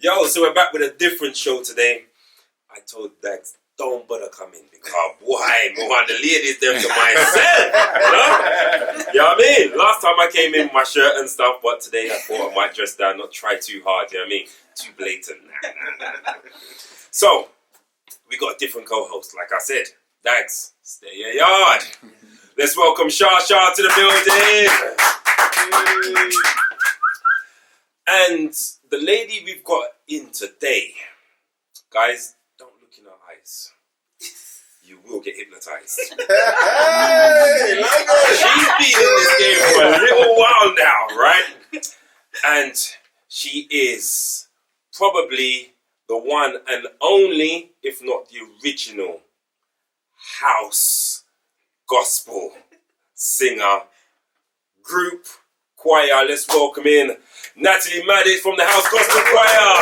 Yo, so we're back with a different show today. I told Dagz, don't bother coming because why? I want the ladies there to myself. You know what I mean? Last time I came in with my shirt and stuff, but today I thought I might dress down, not try too hard, you know what I mean? Too blatant. Nah. So, we got a different co-host, like I said. Dagz, stay your yard. Let's welcome Shah to the building. And the lady we've got in today, guys, don't look in her eyes. You will get hypnotized. Hey, she's been in this game for a little while now, right? And she is probably the one and only, if not the original, house gospel singer, group, choir. Let's welcome in Natalie Maddix from the House Gospel Choir.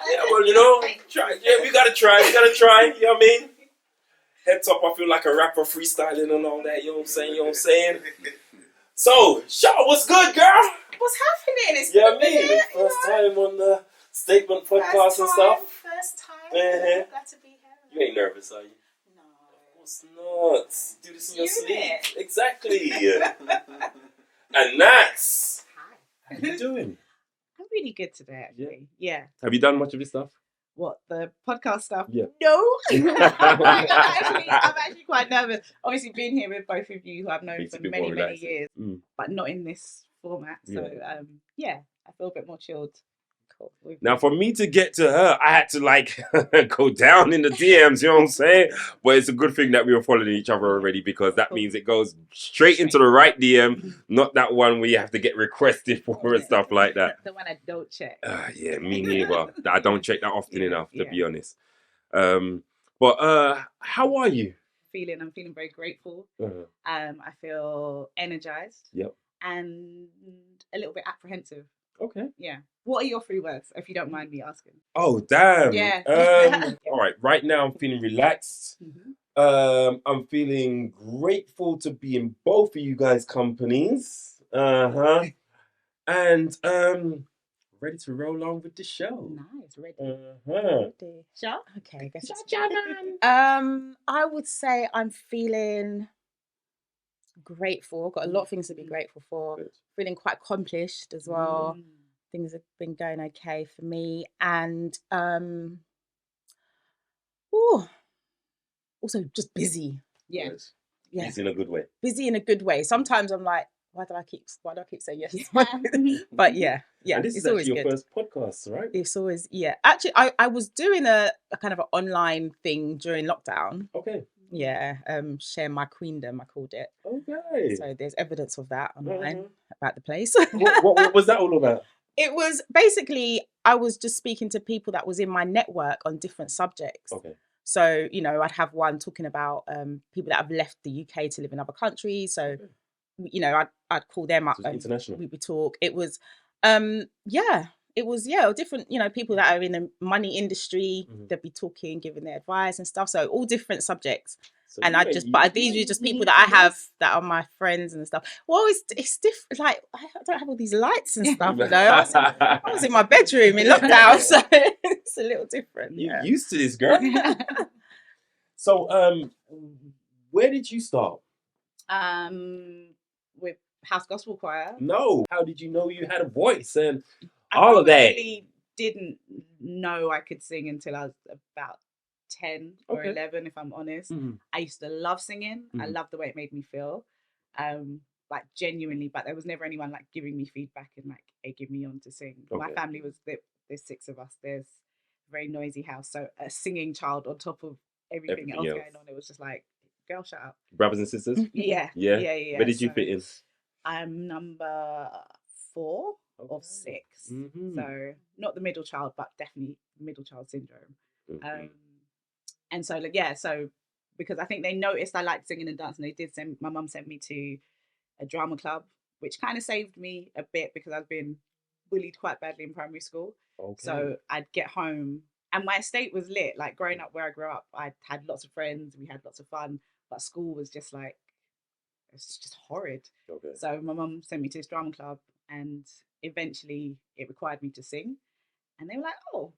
Yeah, well, you know, try. Yeah, we gotta try. You know what I mean? Head top, I feel like a rapper freestyling and all that. You know what I'm saying? So, Shaw, what's good, girl? What's happening? It's yeah, me. First time on the Statement podcast and stuff. First time. Uh-huh. Glad to be here. You ain't nervous, are you? No. Of course not. Do this in your sleep. It. Exactly. And Nats. Hi. How you doing? I'm really good today, actually. Yeah. Have you done much of this stuff? What, the podcast stuff? Yeah. No. I'm actually quite nervous. Obviously, being here with both of you who I've known for many years, but not in this format. So, yeah, I feel a bit more chilled. Cool. Now, for me to get to her, I had to go down in the DMs, you know what I'm saying? But it's a good thing that we were following each other already because that means it goes straight into the right DM, not that one where you have to get requested for and stuff like that. The one I don't check. Yeah, me neither. I don't check that often enough, to be honest. But how are you? I'm feeling very grateful. I feel energized. Yep. And a little bit apprehensive. Okay. Yeah. What are your 3 words, if you don't mind me asking? Oh, damn. Yeah. All right. Right now, I'm feeling relaxed. Mm-hmm. I'm feeling grateful to be in both of you guys' companies. And ready to roll on with the show. Nice. Ready. Ready. Sure. Okay. I guess I would say I'm feeling grateful. Got a lot of things to be grateful for. Good. Feeling quite accomplished as well. Things have been going okay for me, and also just busy. Yeah. Yeah. Busy in a good way. Busy in a good way. Sometimes I'm like, why do I keep saying yes? But yeah. And this is actually your first podcast, right? It's always Actually, I was doing a kind of an online thing during lockdown. Okay. Yeah, share my queendom, I called it. Okay. So there's evidence of that online about the place. what was that all about? It was basically, I was just speaking to people that was in my network on different subjects. Okay. So, I'd have one talking about people that have left the UK to live in other countries. So, I'd call them up. So international. We would talk. It was, different, people that are in the money industry, they'd be talking, giving their advice and stuff. So all different subjects. So and these are just people that I have that are my friends and stuff. Well, it's different. Like, I don't have all these lights and stuff, I was in my bedroom in lockdown, so it's a little different. You're used to this, girl. So, where did you start? With House Gospel Choir. No. How did you know you had a voice and all of that? I really didn't know I could sing until I was about 10 or 11, if I'm honest. I used to love singing. I loved the way it made me feel. Like genuinely, but there was never anyone like giving me feedback and like egging me on to sing. My family was there's 6 of us. There's a very noisy house, so a singing child on top of everything else going on. It was just like, girl, shut up. Brothers and sisters? Yeah. Where did you fit in? I'm number 4 of 6. So not the middle child, but definitely middle child syndrome. And so so because I think they noticed I liked singing and dancing, my mum sent me to a drama club, which kind of saved me a bit because I'd been bullied quite badly in primary school. So I'd get home and my estate was lit. Like growing up where I grew up, I had lots of friends, we had lots of fun, but school was just like, it's just horrid. So my mum sent me to this drama club and eventually it required me to sing, and they were like, "Oh,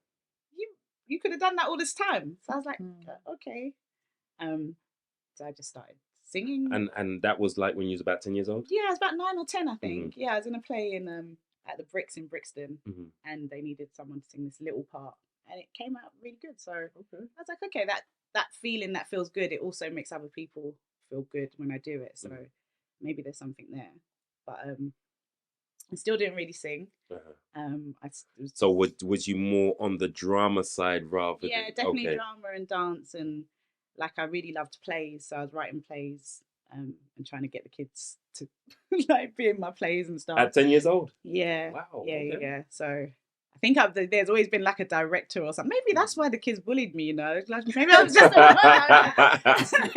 you could have done that all this time." So I was like, "Okay." So I just started singing. And that was like when you was about 10 years old? Yeah, I was about 9 or 10, I think. Yeah, I was in a play in at the Bricks in Brixton, and they needed someone to sing this little part, and it came out really good. So I was like, okay, that feeling that feels good, it also makes other people feel good when I do it. So maybe there's something there. But I still didn't really sing. So was you more on the drama side rather than... Yeah, definitely drama and dance, and like I really loved plays, so I was writing plays and trying to get the kids to like be in my plays and stuff. At 10 years old? Yeah. Wow. Yeah. So I think there's always been like a director or something. Maybe that's why the kids bullied me, you know. Like, maybe I was just maybe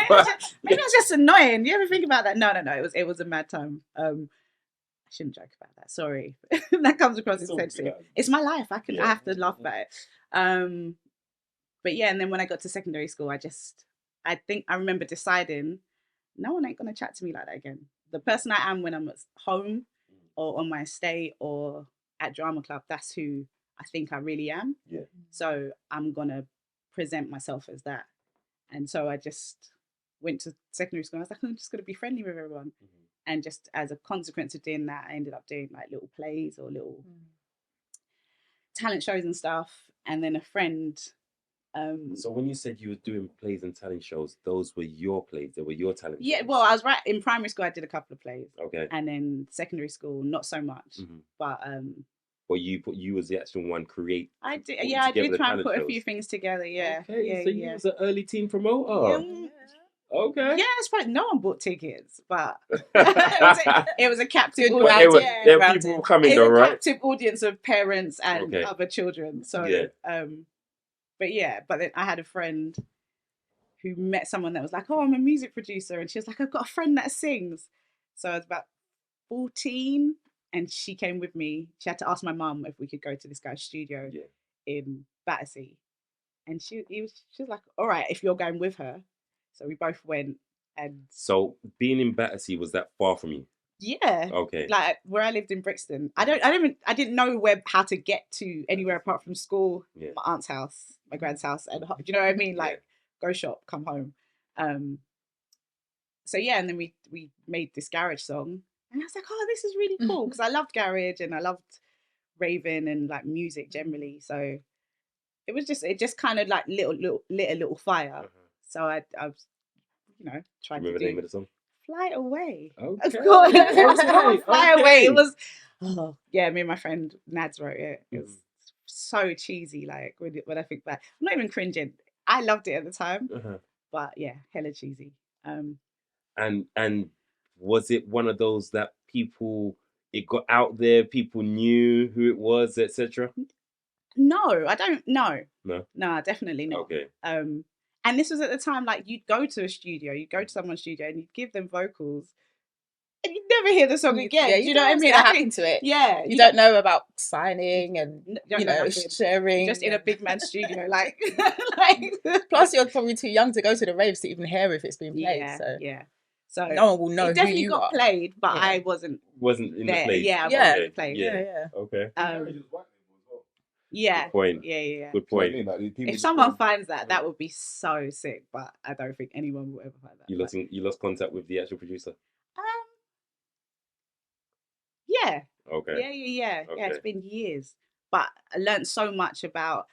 I was just annoying. Do you ever think about that? No. It was a mad time. I shouldn't joke about that. Sorry, that comes across as sensitive. It's my life. I have to laugh about it. But yeah, and then when I got to secondary school, I think I remember deciding, no one ain't gonna chat to me like that again. The person I am when I'm at home or on my estate or at drama club, that's who I think I really am. Yeah. So I'm gonna present myself as that. And so I just went to secondary school. I was like, I'm just gonna be friendly with everyone. And just as a consequence of doing that, I ended up doing like little plays or little talent shows and stuff. And then a friend. So when you said you were doing plays and talent shows, those were your plays? They were your talent shows? Yeah, well, I was in primary school. I did a couple of plays. Okay. And then secondary school, not so much. But well, you was the actual one create. I did. Yeah, I did try and put a few things together. Yeah. Okay. So you was an early teen promoter. Yeah. Okay. Yeah, it's probably no one bought tickets, but it was a captive audience. There were people coming though, right? Captive audience of parents and other children. So but then I had a friend who met someone that was like, "Oh, I'm a music producer," and she was like, "I've got a friend that sings." So I was about 14, and she came with me. She had to ask my mum if we could go to this guy's studio in Battersea, and she was like, "All right, if you're going with her." So we both went. And so being in Battersea, was that far from you? Yeah. Okay. Like where I lived in Brixton, I didn't know how to get to anywhere apart from school, my aunt's house, my grand's house, and do you know what I mean? Like go shop, come home. So yeah, and then we made this garage song, and I was like, oh, this is really cool because I loved garage and I loved raving and like music generally. So it just kind of like lit a little fire. So I was, tried to do. Remember the name of the song? Fly Away. Okay. Of course. Fly Away. It was, me and my friend Nads wrote it. It was so cheesy, like, when I think back. I'm not even cringing. I loved it at the time. But yeah, hella cheesy. And was it one of those that it got out there, people knew who it was, etc.? No, I don't know. No, definitely not. Okay. And this was at the time, like, you'd go to a studio, you'd go to someone's studio and you'd give them vocals and you'd never hear the song again. Yeah, you know what I mean? What happened to it? Yeah. You don't know about signing and, sharing. Just in a big man's studio, like. Plus, you're probably too young to go to the raves to even hear if it's being played. So no one will know it definitely got played, but I wasn't in there. the place. Yeah, I wasn't played. Yeah. Okay. Yeah. Good point. Yeah. Good point. If someone finds that would be so sick, but I don't think anyone will ever find that. You lost contact with the actual producer? Yeah. Okay. Yeah. Okay. Yeah, it's been years. But I learned so much about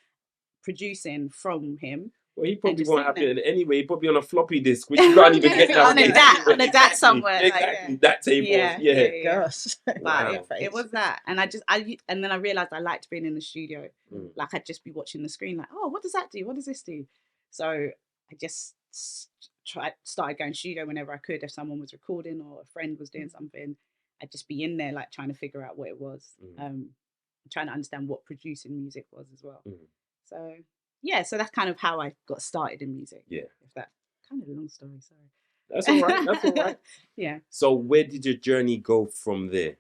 producing from him. Well, he probably won't have it anyway. He'd probably on a floppy disk, which you can't even get now. on a DAT somewhere. Exactly, that table. Yeah. Gosh. But it was that. And and then I realised I liked being in the studio. Like, I'd just be watching the screen like, oh, what does that do? What does this do? So I just started going studio whenever I could. If someone was recording or a friend was doing something, I'd just be in there, like, trying to figure out what it was. Trying to understand what producing music was as well. So... yeah, so that's kind of how I got started in music. Yeah. If that kind of a long story, sorry. That's all right. Yeah. So where did your journey go from there?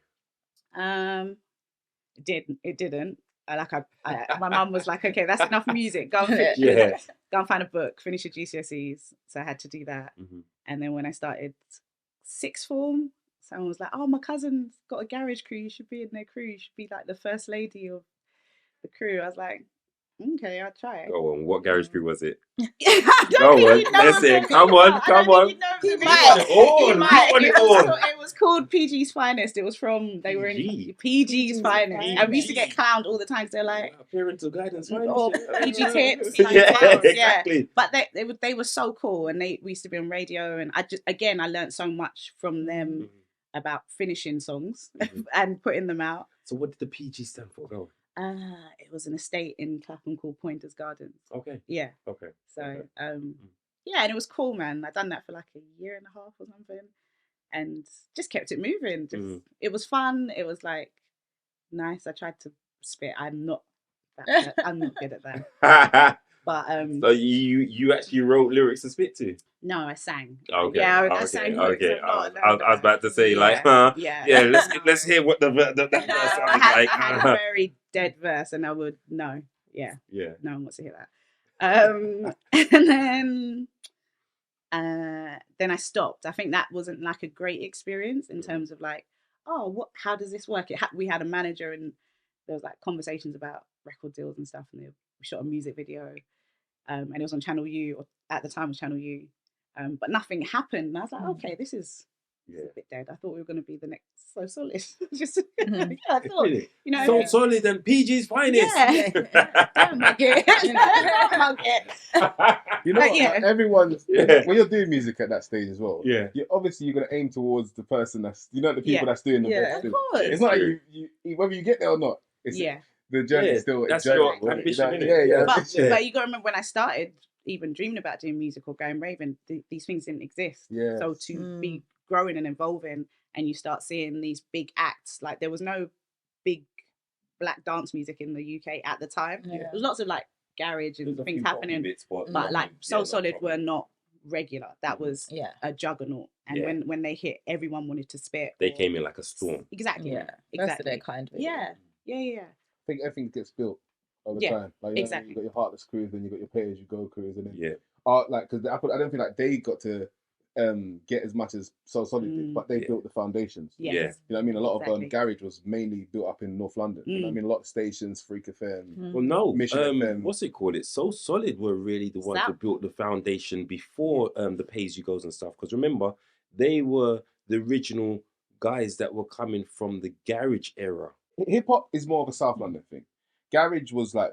It didn't. My mum was like, okay, that's enough music. Go and find a book, finish your GCSEs. So I had to do that. And then when I started sixth form, someone was like, "Oh, my cousin's got a garage crew. You should be in their crew. You should be like the first lady of the crew." I was like, "Okay, I'll try it." Go on, what garage crew was it? Go on, listen, come on. You It was called PG's Finest. It was from, they were in PG's Finest. And we used to get clowned all the time. So they're like, parental guidance, or PG tips. exactly. But they were so cool, and we used to be on radio, and I learned so much from them about finishing songs and putting them out. So what did the PG stand for? Go on. It was an estate in Clapham called Pointers Gardens. Okay. Yeah. Okay. So yeah, and it was cool, man. I done that for like a year and a half or something, and just kept it moving. It was fun. It was like nice. I tried to spit. I'm not good at that. But so you actually wrote lyrics to spit to? No, I sang. Okay. Yeah, I sang. Okay. I was about to say let's hear what the verse sounds like. I had a very dead verse, and I would no one wants to hear that. And then I stopped. I think that wasn't like a great experience in terms of like, how does this work? We had a manager, and there was like conversations about record deals and stuff, and we shot a music video, and it was on Channel U, or at the time it was Channel U, but nothing happened. And I was like, okay, this is a bit dead. I thought we were going to be the next So Solid. Just I thought, So Solid and PG's Finest. Don't mug it. Don't mug it. You know, everyone, when you're doing music at that stage as well, you're going to aim towards the person that's, the people that's doing the best. Of course. It's not like you whether you get there or not. It's, the journey is still that's journey. your ambition. But you got to remember, when I started even dreaming about doing music or going raving, these things didn't exist. Yeah. So to be growing and evolving, and you start seeing these big acts, like there was no big black dance music in the UK at the time. There was lots of like garage and things happening, but like So Solid were not regular. That was a juggernaut, and when they hit, everyone wanted to spit. They came in like a storm. Exactly. That's their kind of Yeah. I think everything gets built all the time. Like, exactly. You got your Heartless crews, then you got your Pay As You Go crews, and then because I don't feel like they got to get as much as So Solid did, but they built the foundations. Yes. You know what I mean? A lot of garage was mainly built up in North London. You know what I mean? A lot of stations, Freak FM. Well, no, Mission FM. What's it called? It's So Solid were really the ones that built the foundation before the Pay As You Goes and stuff. Because remember, they were the original guys that were coming from the garage era. Hip hop is more of a South London thing. Garage was like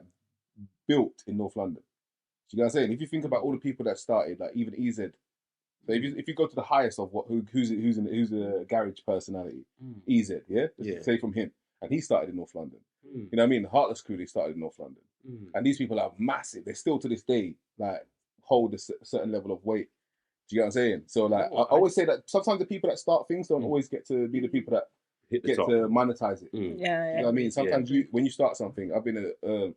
built in North London. You know what I'm saying? If you think about all the people that started, like even EZ, so if you go to the highest of who's a garage personality, EZ, say from him, and he started in North London. You know what I mean? The Heartless crew, they started in North London, and these people are massive. They still to this day like hold a certain level of weight. Do you get what I'm saying? So like I always say that sometimes the people that start things don't always get to be the people that get to monetize it. You know what I mean? Sometimes when you start something, I've been a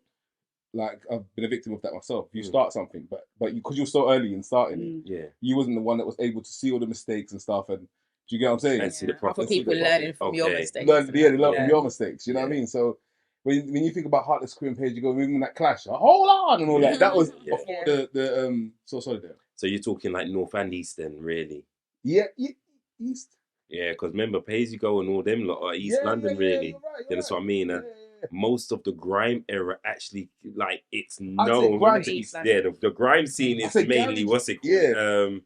victim of that myself. You start something, but because you're so early in starting it, you wasn't the one that was able to see all the mistakes and stuff. And do you get what I'm saying? And see the profit. For people learning from your mistakes. They learn from your mistakes. You know what I mean? So when you think about Heartless crew and Page, you go even that clash. Hold on and all that. That was before the So Solid there. So you're talking like North and East then, really? Yeah, East. Yeah, because remember, Pay As You Go and all them lot are East London, really. That's what I mean. Most of the grime era actually, like, it's known. The grime scene is mainly, what's it called?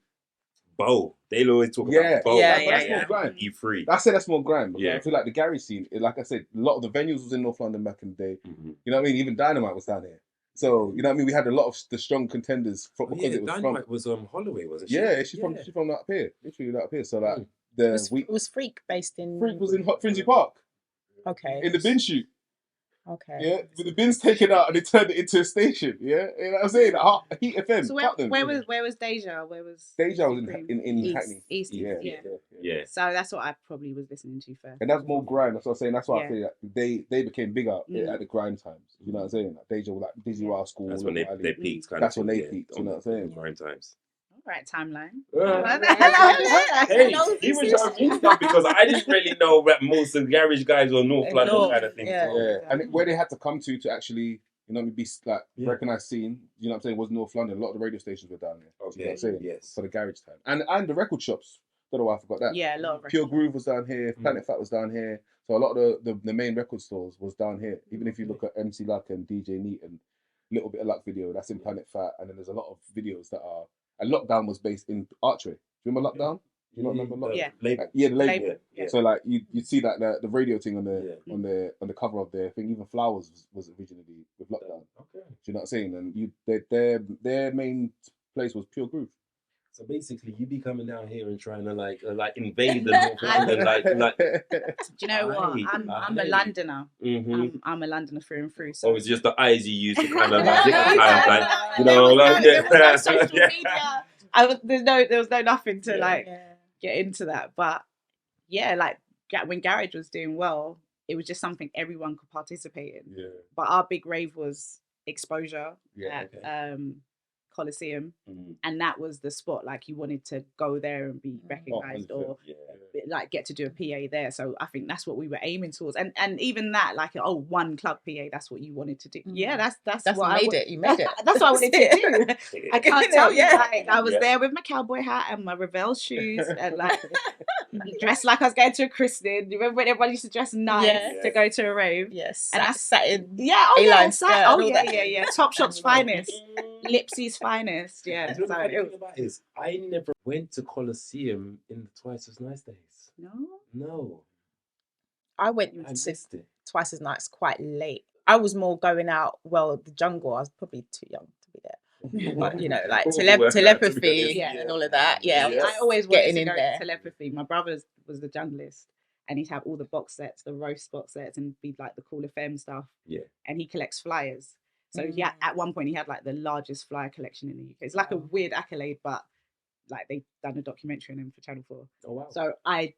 Bow. They'll always talk about Bow. That's more grime. E3. I say that's more grime. I feel like the garage scene, like I said, a lot of the venues was in North London back in the day. You know what I mean? Even Dynamite was down here. So, you know what I mean? We had a lot of the strong contenders because it was Dynamite was Holloway, wasn't she? Yeah, she's from up here. Literally up here. So like was Freak based in? Freak was in Fringy Park. Okay. In the bin shoot. Okay. Yeah, with the bins taken out and they turned it into a station. Yeah, you know what I'm saying? Heat FM. So where was Deja? Deja was in Hackney. East. Yeah. So that's what I probably was listening to first. And that's more grime. That's what I'm saying. That's why I feel like they became bigger at the grime times. You know what I'm saying? Like Deja was like Dizzy Wild School. That's when they peaked. That's when they peaked. You know what I'm saying? Grime times. Right, timeline. Hey, even stuff because I didn't really know that most of the garage guys were North London kind of thing. And where they had to come to actually, you know, be like recognized scene. You know what I'm saying? Was North London. A lot of the radio stations were down there. You know what I'm saying? Yes. For the garage time, and the record shops Don't know why I forgot that. Yeah, a lot of Pure records. Groove was down here. Planet Fat was down here. So a lot of the main record stores was down here. Even if you look at MC Luck and DJ Neat and Little Bit of Luck video, that's in Planet Fat. And then there's a lot of videos that are. And Lockdown was based in Archway. Do you remember Lockdown? Do you not remember Lockdown? Yeah. The label. Yeah. So like you see that the radio thing on the cover of the thing. Even Flowers was originally with Lockdown. Okay. Do you know what I'm saying? And their main place was Pure Groove. So basically, you be coming down here and trying to like invade the North London, like. Do you know what? I'm a Londoner. Mm-hmm. I'm a Londoner through and through. So Oh, it's just the eyes you use to kind of like, you know, like social media. There was no nothing to get into that. But yeah, like when Garage was doing well, it was just something everyone could participate in. Yeah. But our big rave was Exposure Yeah, at Coliseum, and that was the spot. Like you wanted to go there and be recognised or like get to do a PA there. So I think that's what we were aiming towards. And even that, like one club PA, that's what you wanted to do. Yeah, that's what you made it. You made it. That's what I wanted to do. I can't tell you. Like I was there with my cowboy hat and my Revell shoes and like dressed like I was going to a christening. You remember when everybody used to dress nice to go to a rave? Yes. And I sat in A-line skirt. Yeah. Topshop's finest. Lipsy's finest. Yeah. You know what the thing about is I never went to Coliseum in the Twice as Nice days. No. I went to Twice as Nice quite late. I was more going out. Well, the jungle. I was probably too young to be there. But, you know, like telepathy and all of that. Yeah, I always wanted getting to in go there. to telepathy. My brother was the junglist, and he'd have all the box sets, the roast box sets, and be like the Cool FM stuff. Yeah, and he collects flyers. So at one point he had like the largest flyer collection in the UK. It's like a weird accolade, but like they've done a documentary on him for Channel 4. Oh wow! So I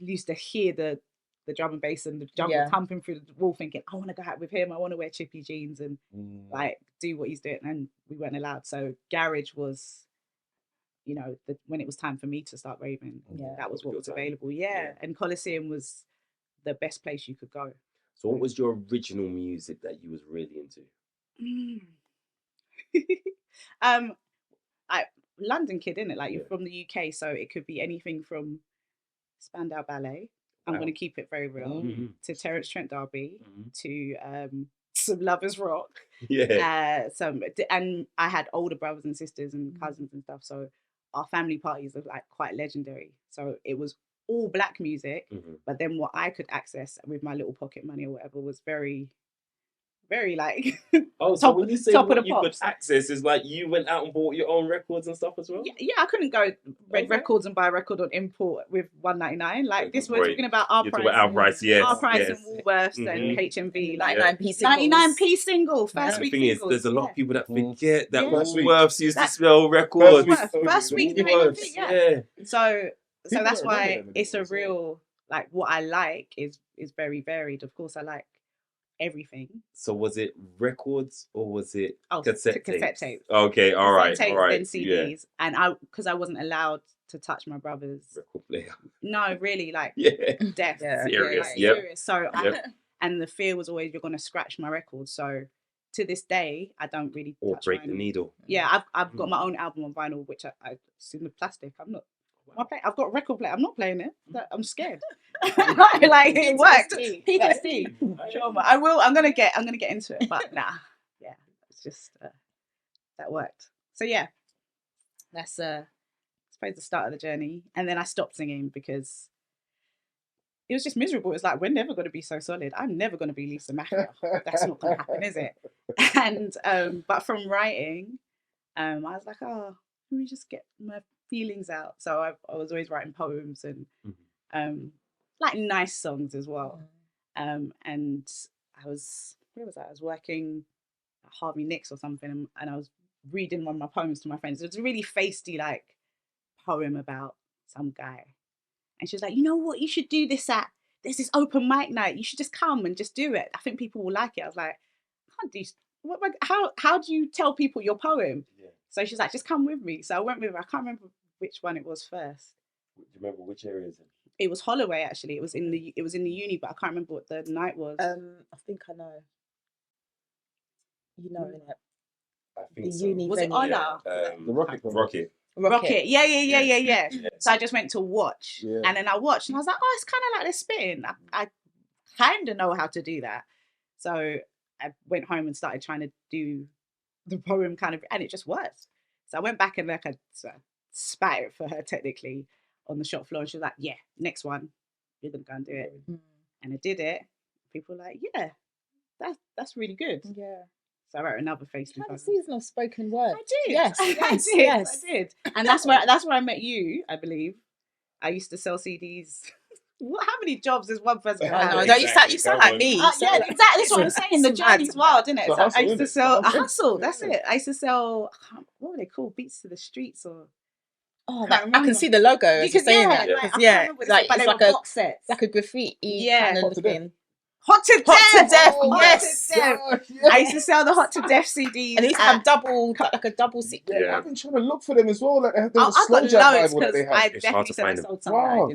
used to hear the drum and bass and the jungle thumping through the wall, thinking, I want to go out with him. I want to wear chippy jeans and like do what he's doing. And we weren't allowed. So Garage was, you know, when it was time for me to start raving, that was what was available. Yeah, and Coliseum was the best place you could go. So what was your original music that you was really into? London kid, innit? Like you're from the UK, so it could be anything from Spandau Ballet. I'm going to keep it very real. To Terence Trent D'Arby, to some Lovers Rock. And I had older brothers and sisters and cousins and stuff, so our family parties are like quite legendary. So it was all black music, but then what I could access with my little pocket money or whatever was very, very like so when you say what you could access, is like you went out and bought your own records and stuff as well? Yeah, I couldn't go Red Records and buy a record on import with $1.99. Like this, we're talking about our price. Our price, Our price in Woolworths and HMV, like 99p 99p single. First week. The thing is, there's a lot of people that forget that Woolworths used to spell records. First week, So that's why it's a real, like, what I like is very varied. Of course, I like everything. So was it records or was it cassette tapes? Okay, all right. Then CDs, and because I wasn't allowed to touch my brother's record player. No, really, like deaf, serious, serious. So and the fear was always you're gonna scratch my record. So to this day, I don't really touch break the needle. Yeah, I've got my own album on vinyl, which it's in the plastic. I'm not. I've got a record player. I'm not playing it. I'm scared. Like it worked. PTSD. Trauma. I'm gonna get into it, but nah. Yeah, it's just that worked. So yeah, that's I suppose the start of the journey. And then I stopped singing because it was just miserable. It was like, we're never going to be so solid. I'm never going to be Lisa Macker. That's not going to happen, is it? And but from writing, I was like, let me just get my feelings out. So I was always writing poems and like nice songs as well. And I was working at Harvey Nicks or something, and I was reading one of my poems to my friends. It was a really feisty like poem about some guy, and she was like, you know what, you should do this there's this open mic night, you should just come and just do it. I think people will like it. I was like, I can't do how do you tell people your poem? So she's like, just come with me. So I went with her. I can't remember which one it was first. Do you remember which area is it? It was Holloway, actually. It was in the uni, but I can't remember what the night was. I think I know. You know, innit? I think the so. uni was venue. it Honor? The Rocket. Rocket. Rocket. Yeah. So I just went to watch. Yeah. And then I watched and I was like, oh, it's kind of like they're spitting. I kind of know how to do that. So I went home and started trying to do the poem kind of, and it just worked. So I went back and like I spat it for her technically on the shop floor, and she was like, yeah, next one, you're gonna go and do it. And I did it. People were like, yeah, that's really good. Yeah. So I wrote another Facebook. You had a season of spoken word. I did. Yes. I did. And that's where I met you, I believe. I used to sell CDs. How many jobs is one person gonna have? No, you sound like me. Yeah, exactly. That's what I'm saying. The journey's wild, isn't it? So I used to sell a hustle. That's it. I used to sell, what were they called? Beats to the Streets or? Oh, I can see the logo. As you're saying that. Yeah, like it's like a box set, like a graffiti kind of thing. Hot to Death. Oh, yes. I used to sell the Hot to Death CDs. And they used to have like a double seat. Yeah. I've been trying to look for them as well. Like, there's a I've slow got jam loads Bible that they have. I definitely said I sold some. Wow.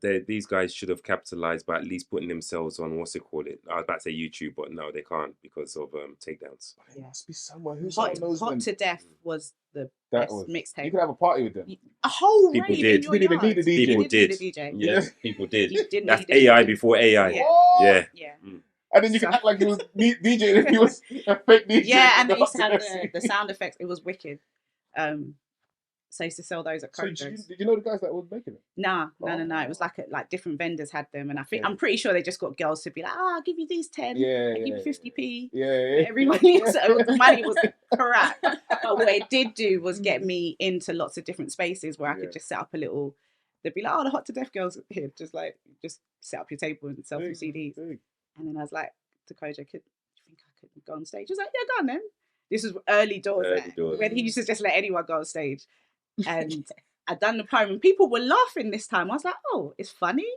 These guys should have capitalized by at least putting themselves on what's it called? I was about to say YouTube, but no, they can't because of takedowns. There must be somewhere who's Hot to Death was the best mixtape. You could have a party with them. A whole people rave did. in your yard. People did. DJ. Yeah, people did. That's need AI before AI. Yeah. And then you can act like he was DJ and he was a fake DJ. Yeah, and they used to have the sound effects. It was wicked. So I used to sell those at Kroger's. So did you know the guys that were making it? No. It was like different vendors had them, and I'm pretty sure they just got girls to be like, I'll give you these 10, I'll give you 50p. Yeah. Everybody, so the money was crap. But what it did do was get me into lots of different spaces where I could just set up a little. They'd be like, oh, the Hot to Death girls here, just set up your table and sell some CDs. And then I was like to Koja, do you think I could go on stage? He was like, yeah, go on then. This was early doors. When he used to just let anyone go on stage. And I'd done the poem and people were laughing this time. I was like, oh, it's funny.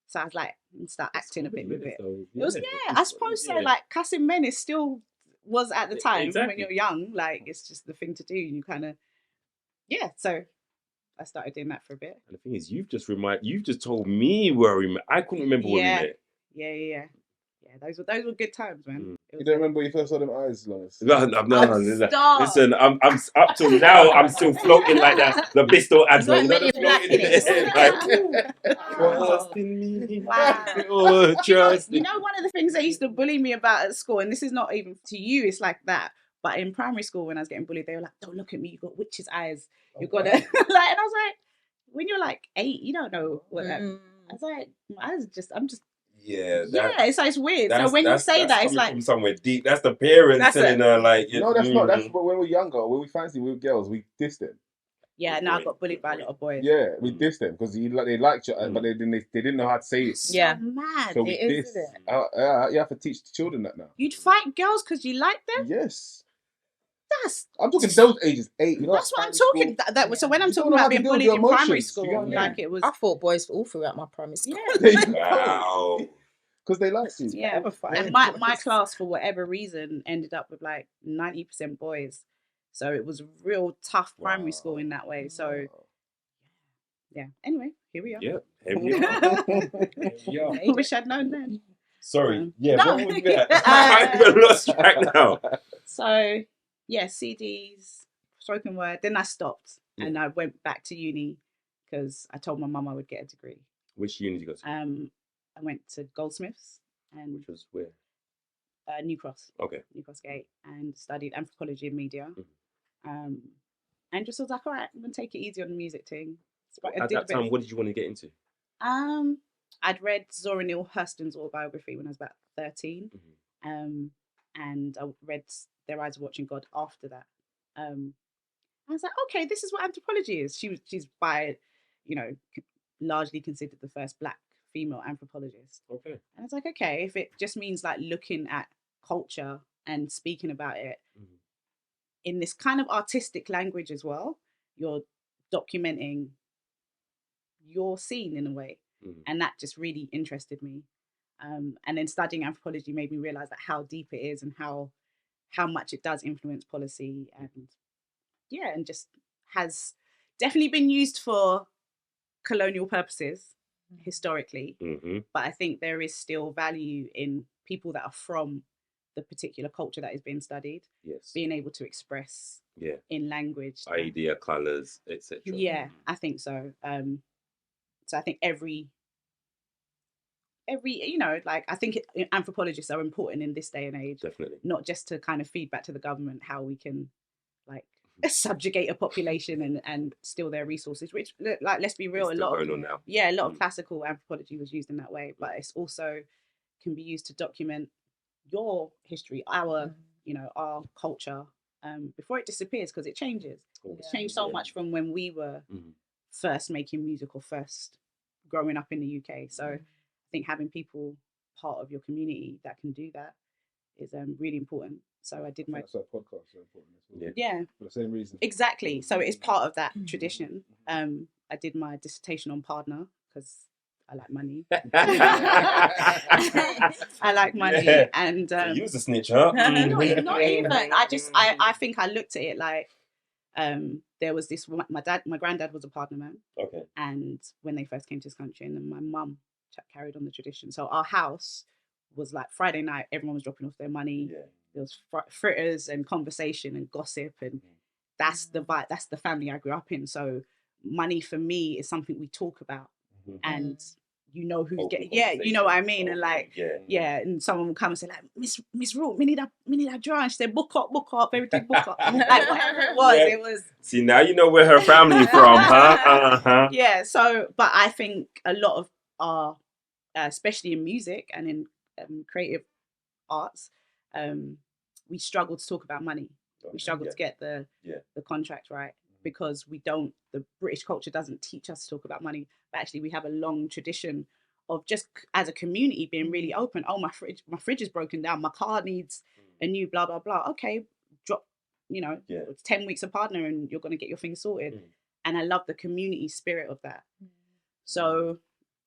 So I was like, start acting a bit with it. It was, I suppose so. Like, cussing men is still was at the time when you're young. Like, it's just the thing to do. You kind of, so I started doing that for a bit. And the thing is, you've just told me where we met. I couldn't remember where we met. Yeah, those were good times, man. You don't remember you first saw them eyes, Lois? No. Listen, I'm up till now. I'm still floating like that. The Bristol advert. Trusting me. Wow. Oh, trust. You know, one of the things they used to bully me about at school, and this is not even to you, it's like that. But in primary school, when I was getting bullied, they were like, "Don't look at me. You got witch's eyes. You got to like." And I was like, "When you're like 8, you don't know what." I was like, I'm just. Yeah, it's weird. So when you say that, it's like from somewhere deep. That's the parents telling her like. No, that's not. That's when we were younger. When we fancied with girls, we dissed them. Yeah, no, I got bullied by a lot of boys. Yeah, we dissed them because they liked you, but they didn't know how to say it. So mad. So we dissed. You have to teach the children that now. You'd fight girls because you like them. Yes. I'm talking those ages, 8. You know, that's what I'm talking. So when I'm talking about being bullied in primary school, like it was. I fought boys all throughout my primary school. Wow. Because they liked you. Yeah. And my class, for whatever reason, ended up with like 90% boys. So it was a real tough primary school in that way. So yeah. Anyway, here we are. Yeah. Here we are. I wish I'd known then. Sorry. What was that? I lost track now. So. Yeah, CDs, spoken word. Then I stopped and I went back to uni because I told my mum I would get a degree. Which uni did you go to? I went to Goldsmiths and which was where? New Cross. Okay. New Cross Gate, and studied anthropology and media. And just was like, all right, I'm gonna take it easy on the music thing. So at that time, what did you want to get into? I'd read Zora Neale Hurston's autobiography when I was about 13. And I read Their Eyes Are Watching God after that. I was like, okay, this is what anthropology is. She's by, largely considered the first Black female anthropologist. Okay. And I was like, okay, if it just means like looking at culture and speaking about it in this kind of artistic language as well, you're documenting your scene in a way. And that just really interested me. And then studying anthropology made me realize that how deep it is and how much it does influence policy, and just has definitely been used for colonial purposes historically. But I think there is still value in people that are from the particular culture that is being studied, being able to express in language. Idea, colours, etc. Yeah, I think so. So I think every like I think anthropologists are important in this day and age. Definitely. Not just to kind of feed back to the government how we can like subjugate a population and steal their resources, which, like, let's be real, a lot of classical anthropology was used in that way, but it's also can be used to document your history, our our culture, before it disappears, because it changes. It's changed so much from when we were first making music or first growing up in the UK. So I think having people part of your community that can do that is really important. So I did my podcast so important as well. Yeah, for the same reason. Exactly. So it's part of that tradition. I did my dissertation on Pardner because I like money. I like money, and so you was a snitch, huh? not even. I think I looked at it like there was this. My granddad was a Pardner man. Okay. And when they first came to this country, and then my mum carried on the tradition. So our house was like Friday night. Everyone was dropping off their money. Yeah. There was fritters and conversation and gossip, and that's the vibe. That's the family I grew up in. So money for me is something we talk about, and you know who's getting. Yeah, you know what I mean. And like, and someone will come and say like, Miss Root, me need a draw. And she said, book up, everything book up. Like whatever it was, it was. See, now you know where her family from, huh? Yeah. So, but I think a lot of our, especially in music and in creative arts, we struggle to talk about money. We struggle to get the contract right, because the British culture doesn't teach us to talk about money. But actually we have a long tradition of just as a community being really open. Oh, my fridge is broken down. My car needs a new blah, blah, blah. Okay, drop, it's 10 weeks of Partner and you're going to get your things sorted. And I love the community spirit of that. So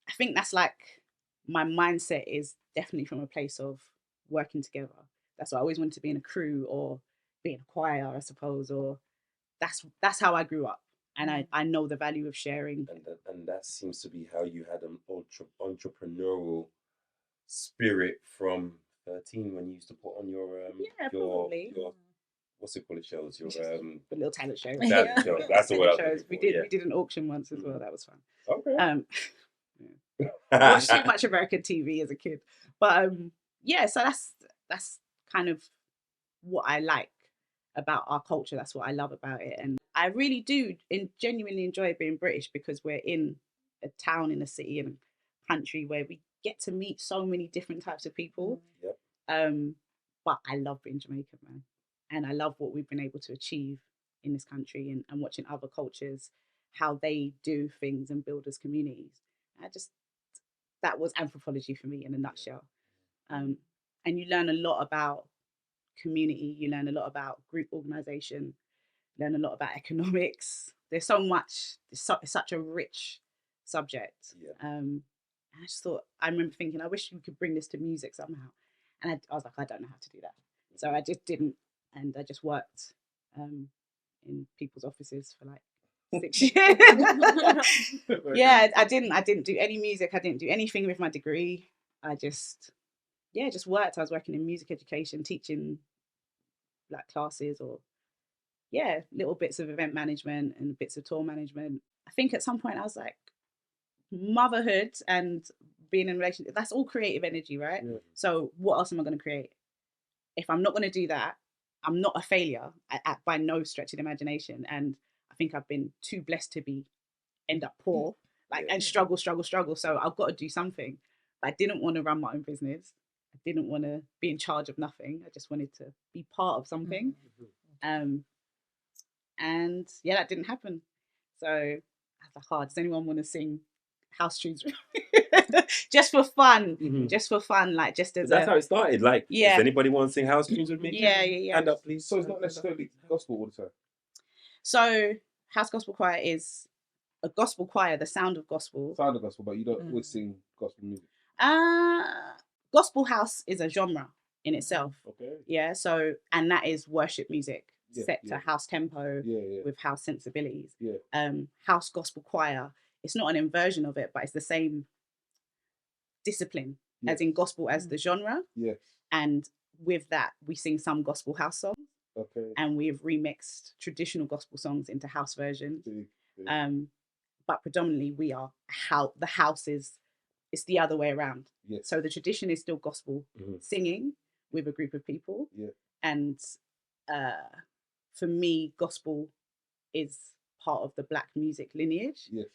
I think that's like, my mindset is definitely from a place of working together. That's why I always wanted to be in a crew or be in a choir, I suppose, or that's how I grew up. And I know the value of sharing. And that seems to be how you had an entrepreneurial spirit from 13 when you used to put on your what's it called, shows? Your the little talent shows. Talent shows. That's the word I was looking for. We did an auction once as well. That was fun. Okay. I watched too much American TV as a kid, but so that's kind of what I like about our culture. That's what I love about it, and I really do genuinely enjoy being British, because we're in a town, in a city, in a country where we get to meet so many different types of people. But I love being Jamaican, man, and I love what we've been able to achieve in this country, and watching other cultures, how they do things and build as communities. That was anthropology for me in a nutshell. And you learn a lot about community, you learn a lot about group organization, learn a lot about economics. There's so much, it's such a rich subject. I just thought, I remember thinking, I wish we could bring this to music somehow. And I was like, I don't know how to do that. So I just didn't, and I just worked in people's offices for like 6 years. I didn't do any music. I didn't do anything with my degree. I just worked. I was working in music education, teaching like classes or little bits of event management and bits of tour management. I think at some point I was like, motherhood and being in a relationship, that's all creative energy, right? So what else am I going to create? If I'm not going to do that, I'm not a failure by no stretch of the imagination. And I think I've been too blessed to end up poor, and struggle. So I've got to do something. But I didn't want to run my own business. I didn't want to be in charge of nothing. I just wanted to be part of something. And that didn't happen. So I was like, does anyone want to sing house tunes? Just for fun. Just for fun. Like, just as that's how it started. Like, does anybody want to sing house tunes with me? Yeah. Hand up, please. So it's not necessarily gospel all the time. So House Gospel Choir is a gospel choir, the sound of gospel. Sound of gospel, but you don't always sing gospel music. Gospel house is a genre in itself. Okay. Yeah, so, and that is worship music set to house tempo with house sensibilities. House Gospel Choir, it's not an inversion of it, but it's the same discipline as in gospel as the genre. And with that, we sing some gospel house songs. Okay. and we've remixed traditional gospel songs into house versions. See. But predominantly the house is, it's the other way around. Yes. So the tradition is still gospel singing with a group of people. Yeah. And for me, gospel is part of the black music lineage. Yes.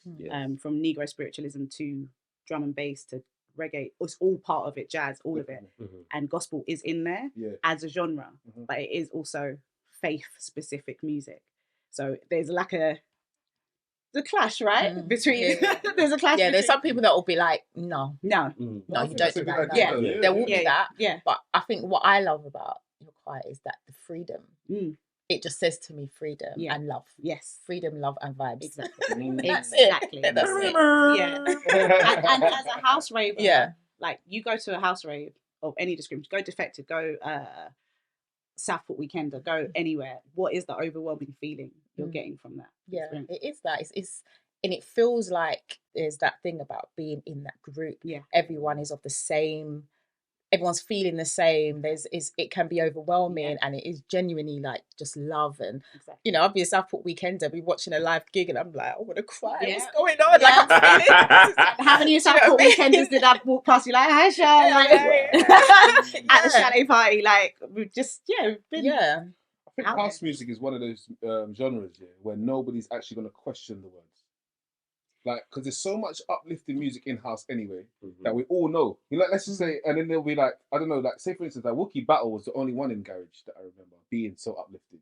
From Negro spiritualism to drum and bass to reggae, it's all part of it, jazz, all of it. And gospel is in there as a genre, but it is also faith-specific music. So there's like the clash, right? Between there's a clash. Yeah, there's some people that will be like, no, you don't do that. There will be that. Yeah. But I think what I love about your choir is that the freedom. It just says to me freedom and love. Yes. Freedom, love, and vibes. Exactly. Exactly. That's it. Yeah. and as a house raver, like you go to a house rave of any description, go Defected, go Southport Weekender, go anywhere. What is the overwhelming feeling you're getting from that? Yeah, experience? it is that. It's and it feels like there's that thing about being in that group. Yeah. Everyone is of the same. Everyone's feeling the same. It can be overwhelming, and it is genuinely like just love and you know. I'll be a Southport Weekender, be watching a live gig, and I'm like, I want to cry. Yeah. What's going on? Like I'm feeling. How many Southport Weekenders did I walk past you like, hi, Sean? At the chalet party, like we've just been I think house music is one of those genres where nobody's actually going to question the words. Like, because there's so much uplifting music in house anyway that we all know. You know, like, let's just say, and then there'll be like, I don't know, like say for instance, like Wookiee Battle was the only one in Garage that I remember being so uplifting.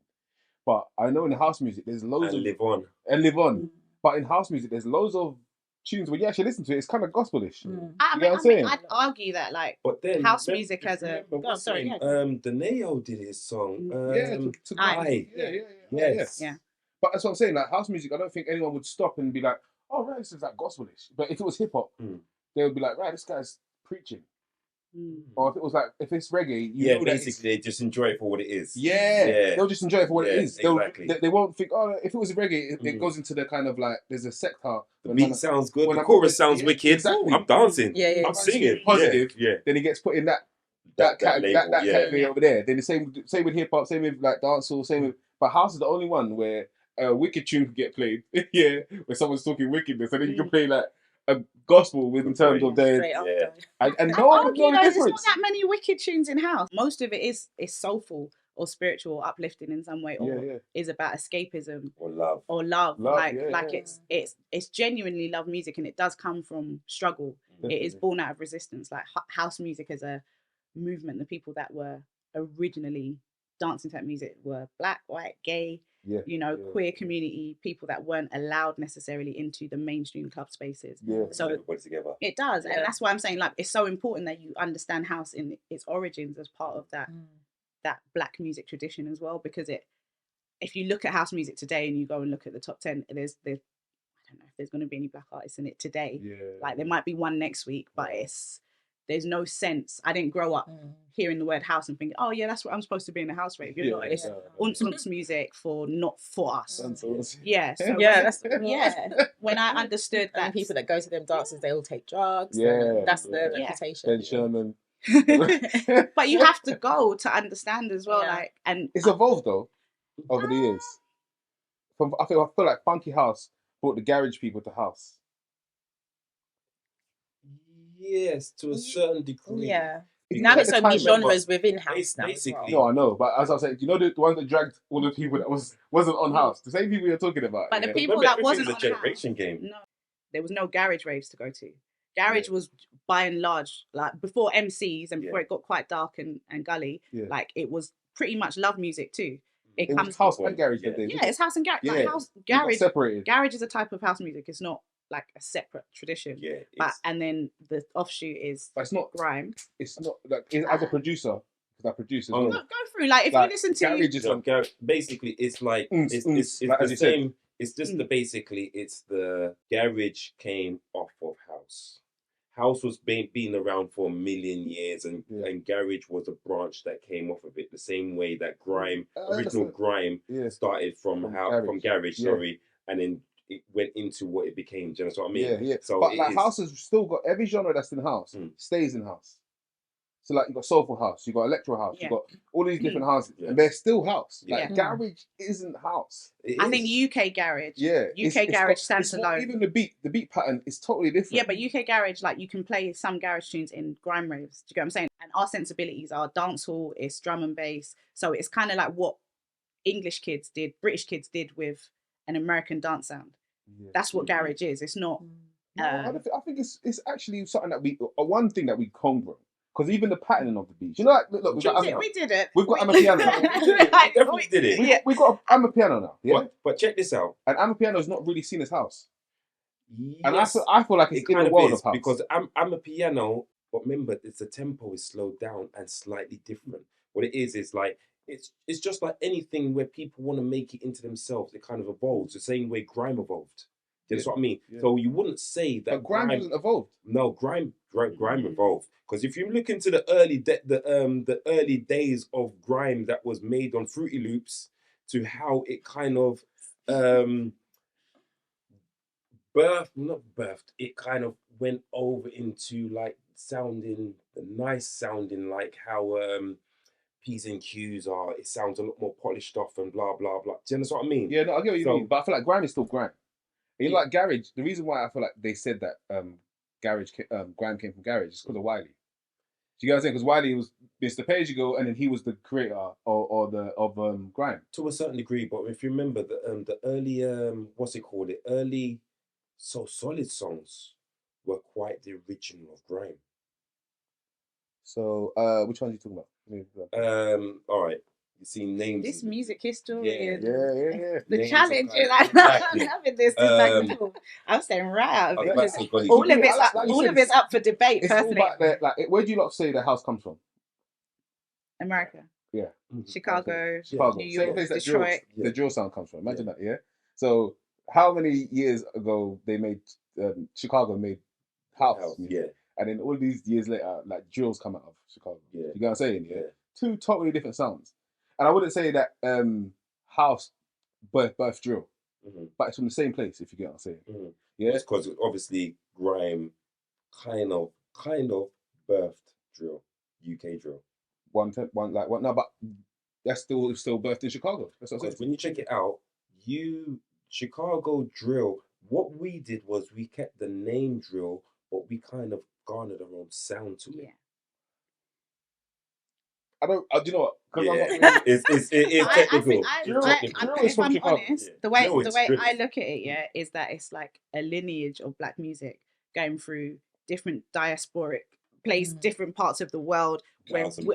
But I know in the house music there's loads of Live On. But in house music there's loads of tunes when you actually listen to it, it's kind of gospelish. I mean, I'd argue that like but then house music as a Deneo did his song. Yes. But that's what I'm saying. Like house music, I don't think anyone would stop and be like, "Oh, right, this is like gospelish." But if it was hip hop, they would be like, "Right, this guy's preaching." Or if it was like, if it's reggae, you know basically they just enjoy it for what it is. They'll just enjoy it for what it is. Exactly. They won't think, "Oh, if it was reggae, it goes into the kind of like there's a sector." The beat sounds good. The chorus sounds wicked. Exactly. I'm dancing. I'm singing. Positive. Then he gets put in that category over there. Then the same with hip hop, same with like dancehall, same with. But house is the only one where a wicked tune can get played. Where someone's talking wickedness, and then you can play like a gospel in terms of their and no one can know the difference. There's not that many wicked tunes in house. Most of it is soulful or spiritual, uplifting in some way, or is about escapism or love. It's genuinely love music, and it does come from struggle. It is born out of resistance. Like house music as a movement, the people that were originally dancing to that music were black, white, gay, queer community, people that weren't allowed necessarily into the mainstream club spaces. So everybody together. It does. And that's why I'm saying like it's so important that you understand house in its origins as part of that black music tradition as well, because if you look at house music today and you go and look at the top 10, there's I don't know if there's going to be any black artists in it today. Like there might be one next week, but there's no sense. I didn't grow up hearing the word house and thinking, oh yeah, that's what I'm supposed to be in a house rave. You're not. It's unce music not for us. When I understood that people that go to them dances, they all take drugs. That's the reputation. Ben Sherman. But you have to go to understand as well. Like, and it's evolved though over the years. I feel like funky house brought the garage people to house. Yes, to a certain degree. Now there's so many genres within house now. Basically. No, I know, but as I was saying, you know the ones that dragged all the people that wasn't on house. The same people you're talking about. But the people that wasn't on a generation game. No, there was no garage raves to go to. Garage was by and large, like before MCs and before it got quite dark and gully, like it was pretty much love music too. It comes was house and garage. It's house and garage. Like garage separated. Garage is a type of house music. It's not like a separate tradition. And then the offshoot is but it's not grime. It's not like as a producer, because I produce as well. Go through like if you listen to basically it's like it's like the same. It's just basically it's the garage came off of house. House was been around for a million years, and garage was a branch that came off of it. The same way that grime, original grime, started from garage. And then it went into what it became. Do you know what I mean? So but like house has still got every genre that's in house stays in house. So like, you've got soulful house, you've got electro house, you've got all these different houses, Yeah. and they're still house. Like, Yeah. garage isn't house. I think UK garage. Yeah. UK garage stands alone. Even the beat pattern is totally different. Yeah, but UK garage, like, you can play some garage tunes in grime raves. Do you get what I'm saying? And our sensibilities are dancehall, it's drum and bass. So it's kind of like what English kids did, British kids did with an American dance sound. Yeah. That's what garage is. It's not. No, I think it's actually something that one thing that we conquer. Because even the patterning of the beats, you know, like, look, we did it. We've got Amapiano. Definitely did it. We've got Amapiano now. Yeah. But check this out. And Amapiano is not really seen as house. Yes, And I feel like it's in the world of house. because I'm a piano, but remember, the tempo is slowed down and slightly different. What it is like it's just like anything where people want to make it into themselves. It kind of evolves the same way grime evolved. That's what I mean. Yeah. So you wouldn't say that But grime hasn't evolved. No, grime evolved, because if you look into the early days of grime that was made on Fruity Loops to how it kind of it kind of went over into like nice sounding like how P's and Q's are. It sounds a lot more polished off and blah blah blah. Do you understand what I mean? Yeah, no, I get what you mean. But I feel like grime is still grime. You know, like garage. The reason why I feel like they said that grime came from garage is because of Wiley. Do you get what I'm saying? Because Wiley was Mr. Pay As You Go, and then he was the creator of grime. To a certain degree, but if you remember the early early So Solid songs were quite the original of grime. So which one are you talking about? All right. You see names. This music history. Yeah. The Names challenge of is like exactly. I'm having this back and forth. I'm staying right out of it because Exactly. all of Like you it's said, up for debate. It's all Personally, about where do you lot say the house comes from? America, Yeah. Chicago, Chicago. New Same York, place that Detroit. the drill sound comes from. Imagine that, yeah? So how many years ago they made Chicago made house music? Yeah. And then all these years later, like drills come out of Chicago. Yeah. You know what I'm saying? Yeah. Yeah. Two totally different sounds. And I wouldn't say that house birth drill, but it's from the same place, if you get what I'm saying. Yeah. It's because obviously grime kind of birthed drill, UK drill. No, but that's still birthed in Chicago. That's what I'm saying. Because when you check it out, Chicago drill, what we did was we kept the name drill, but we kind of garnered our own sound to it. Yeah. I don't. Do you know what? Yeah. It's technical. If I'm honest, the way drill. I look at it, is that it's like a lineage of black music going through different diasporic place, different parts of the world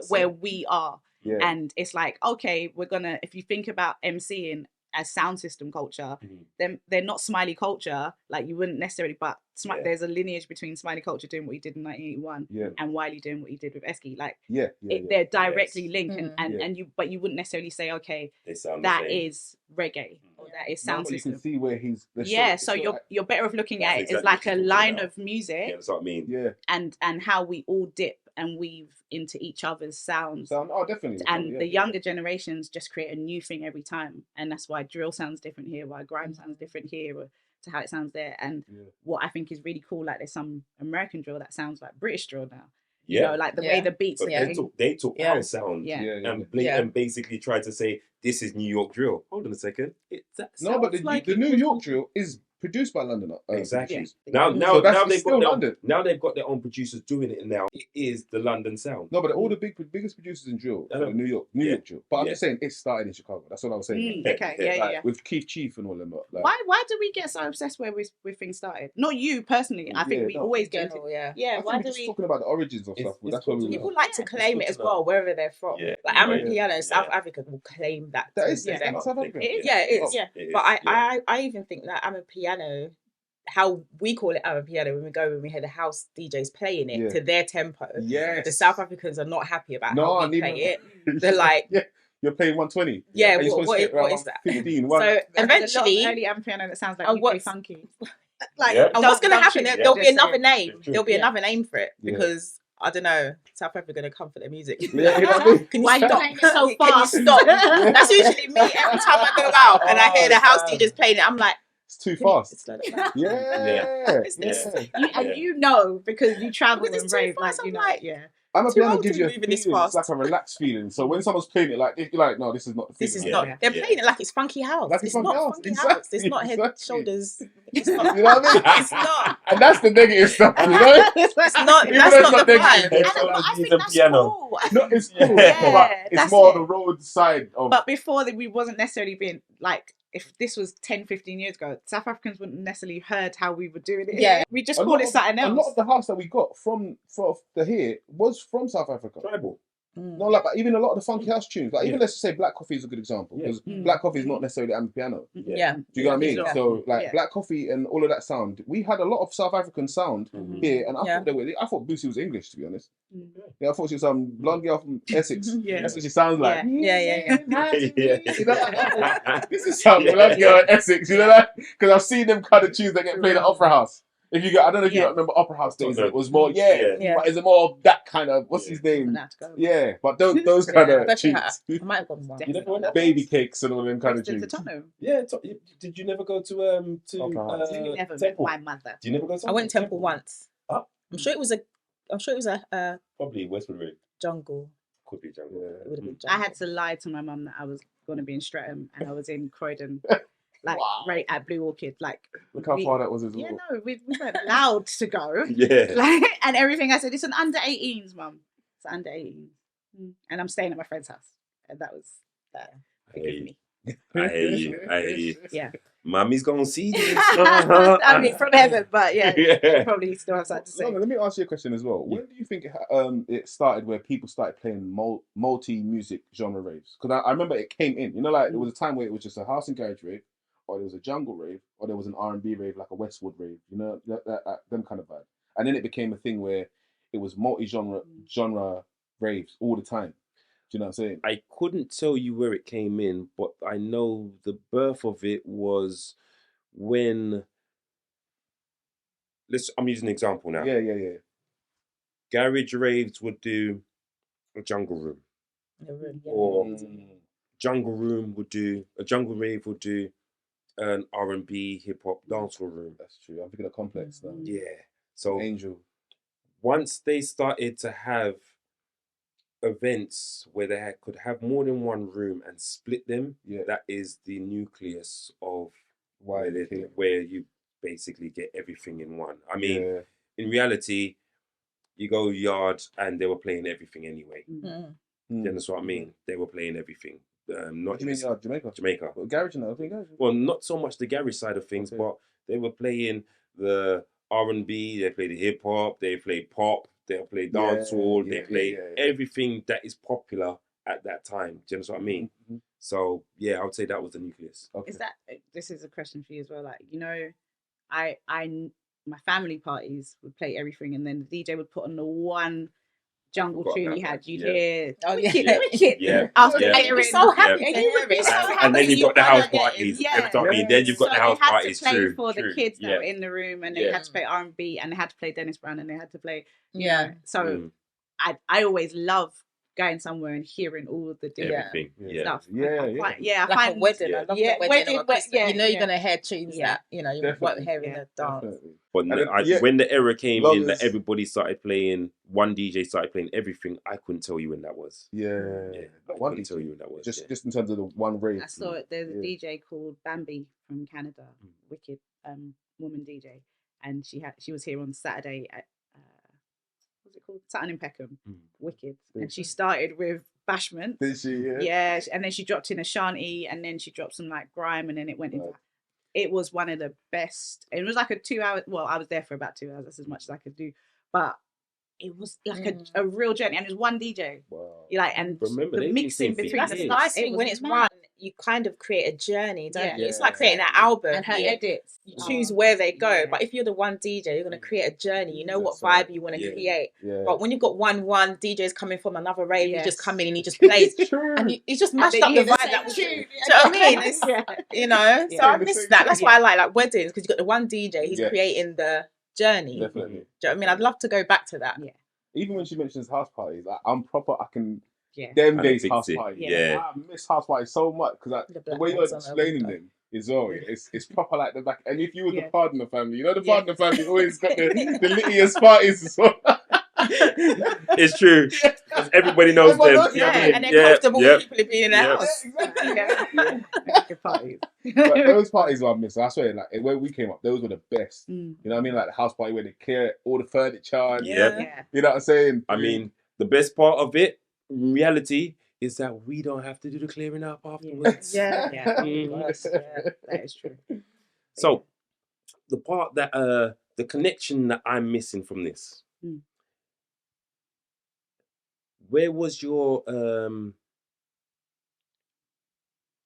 where we are. Yeah. And it's like, okay, if you think about MCing as sound system culture, then they're not Smiley culture, like you wouldn't necessarily, but there's a lineage between Smiley culture doing what he did in 1981 and Wiley doing what he did with Esky. Like they're directly linked, and you wouldn't necessarily say, okay, that is reggae or that is sound system. You can see where he's. So you're better off looking at it as like a line of music. Yeah, that's what I mean. Yeah. And how we all dip and weave into each other's sounds. Oh, definitely. And the younger generations just create a new thing every time. And that's why drill sounds different here, why grime sounds different here, to how it sounds there. And what I think is really cool, like there's some American drill that sounds like British drill now. Yeah. You know, like the way the beats are. They took our sound and basically tried to say, this is New York drill. Hold on a second. But the New York drill is produced by London. Exactly. Yeah. Now they've got their own producers doing it, and now it is the London sound. No, but all the biggest producers in drill are New York drill. But I'm just saying it started in Chicago. That's what I was saying. Okay, with Keith Chief and all them. Like, why do we get so obsessed where things started? Not you personally. I think we always get why do we talking about the origins of stuff? That's what people like to claim it as well, wherever they're from. Yeah. Like Amapiano, South Africa will claim that. That is them. South Africa. It is. Yeah, it is. Yeah. But I even think that Amapiano, how we call it Amapiano when we hear the house DJs playing it to their tempo. Yes. The South Africans are not happy about how we play it. They're like, you're playing 120. Yeah, what is that? 15, so eventually, early Amapiano that sounds like UK funky. What's going to happen? There'll be another name. There'll be another name for it because I don't know. South Africa going to come for their music. Yeah, you know what I mean? Can you stop? So fast. Can you stop? That's usually me every time I go out and I hear the house DJs playing it. I'm like, it's too fast. And you know because you travel and rave, like you know, Amapiano gives you a moving this feeling. It's fast. like a relaxed feeling. So when someone's playing it like this, you're like, no, this is not the This feeling. is not. They're playing it like it's funky house. Like it's funky not house. funky Exactly. house. It's not head, Exactly. shoulders. It's not. You know what I mean? It's not. And that's the negative stuff, you know? It's not. Even That's though it's not the not vibe. negative. But I think that's piano. cool. No, it's cool, Yeah, but it's that's more it. the road side of. But before that, we wasn't necessarily being like, if this was 10, 15 years ago, South Africans wouldn't necessarily heard how we were doing it. Yeah. We just a called lot it something A lot else. of the house that we got from the here was from South Africa. Tribal. No, like but even a lot of the funky house tunes, like even Yeah. let's just say Black Coffee is a good example because Black Coffee is not necessarily Amapiano. Yeah. Do you know what I mean? Yeah. So like Yeah. Black Coffee and all of that sound, we had a lot of South African sound here, and I thought Boosie was English, to be honest. Yeah, I thought she was some blonde girl from Essex. Yeah. That's what she sounds like. Yeah. You know, this is some blonde girl in Essex. You know that? Because I've seen them kind of tunes that get played at Opera House. If you get, I don't know if you remember Opera House days. It was more, Yeah. but it's more of that kind of what's his name? Yeah, but those kind of tunes, I might have gone one. You never went baby cakes and all them kind of Brixton to tunes. Tottenham. Yeah. Did you never go to Opera House. You never met Temple? my mother. Did you never go to I went Temple once. Oh. I'm sure it was a Probably Westwood Road. jungle. Could be jungle. It would have been I jungle. had to lie to my mum that I was going to be in Streatham and I was in Croydon, like Wow. right at Blue Orchid. Like, Look how far that was as well. yeah, no, we weren't allowed to go. Yeah. Like, and everything I said, it's an under 18s, mum. It's under 18s. And I'm staying at my friend's house. And that was that. Forgive me. I hear you. Yeah. Mommy's gonna see this. I mean, from heaven, but yeah, she Yeah. probably still has that to say. No, let me ask you a question as well. When do you think it started where people started playing multi-music genre raves? Because I remember it came in. You know, like there was a time where it was just a house and garage rave, or there was a jungle rave, or there was an R&B rave, like a Westwood rave. You know, that them kind of vibe. And then it became a thing where it was genre raves all the time. Do you know what I'm saying? I couldn't tell you where it came in, but I know the birth of it was when. I'm using an example now. Yeah. Garage raves would do a jungle room, or jungle rave would do an R&B, hip hop, dancehall room. That's true. I'm thinking of Complex now. Yeah. So Angel. once they started to have events where they could have more than one room and split them, that is the nucleus of where you basically get everything in one. I mean, in reality, you go yard and they were playing everything anyway. That's what I mean. They were playing everything. Not you mean just Jamaica. Well, garage and everything. Garage. Well, not so much the garage side of things, but they were playing the R&B, they played the hip hop, they played pop, they played dancehall, they played everything that is popular at that time. Do you know what I mean? So yeah, I would say that was the nucleus. Is that? This is a question for you as well. Like, you know, I my family parties would play everything, and then the DJ would put on the one jungle tune you had. You'd hear, wicked. After You're so happy. And then you've got the house parties. You know what I mean? Then you've got the house parties. They had to play True. for the kids that Yeah. were in the room, and they had to play R&B, and they had to play Dennis Brown, and they had to play. So I always love going somewhere and hearing all of the different stuff. I like find a wedding. I love the wedding. You know, you're gonna hear tunes that you won't hear in the dance. But when the era came in, that everybody started playing, one DJ started playing everything. I couldn't tell you when that was. I couldn't tell you when that was. Just in terms of the one rave. I saw it. There's a DJ called Bambi from Canada, wicked woman DJ, and she was here on Saturday at what's it called? Saturn in Peckham. Wicked. And she started with Bashment. Did she? Yeah, and then she dropped in Ashanti, and then she dropped some like grime, and then it went into. It was one of the best. It was like a 2 hour. Well, I was there for about 2 hours. That's as much as I could do, but it was like a real journey, and it was one DJ. Wow. You like, and remember, the mixing between. That's the nice thing when it's one. You kind of create a journey, don't you? Yeah. It's like creating an album. And her edits. You choose where they go. But if you're the one DJ, you're going to create a journey. You know what vibe you want to create. But when you've got one DJs coming from another rave, you just come in and he just plays. And you just mashed up the vibe. That was, do you know what I mean? It's, you know? So I miss that. That's why I like weddings, because you've got the one DJ, he's creating the journey. Definitely. Do you know what I mean? I'd love to go back to that. Yeah. Even when she mentions house parties, I'm proper. I can. Them days house parties. I miss house parties so much because the way you're explaining them is it's proper like the back. And if you were the Pardner family, you know the Pardner family always got the littiest parties as well. It's true. 'Cause everybody knows them. Everyone knows You know what I mean? and they're comfortable with people being in the Yep. house. Good parties. But those parties are missing. I swear, like when we came up, those were the best. Mm. You know what I mean? Like the house party where they clear all the furniture. And, Yep. Yeah. You know what I'm saying? I mean, the best part of it, in reality, is that we don't have to do the clearing up afterwards. Yeah. Mm. Yeah, that is true. So, the part that, the connection that I'm missing from this, where was your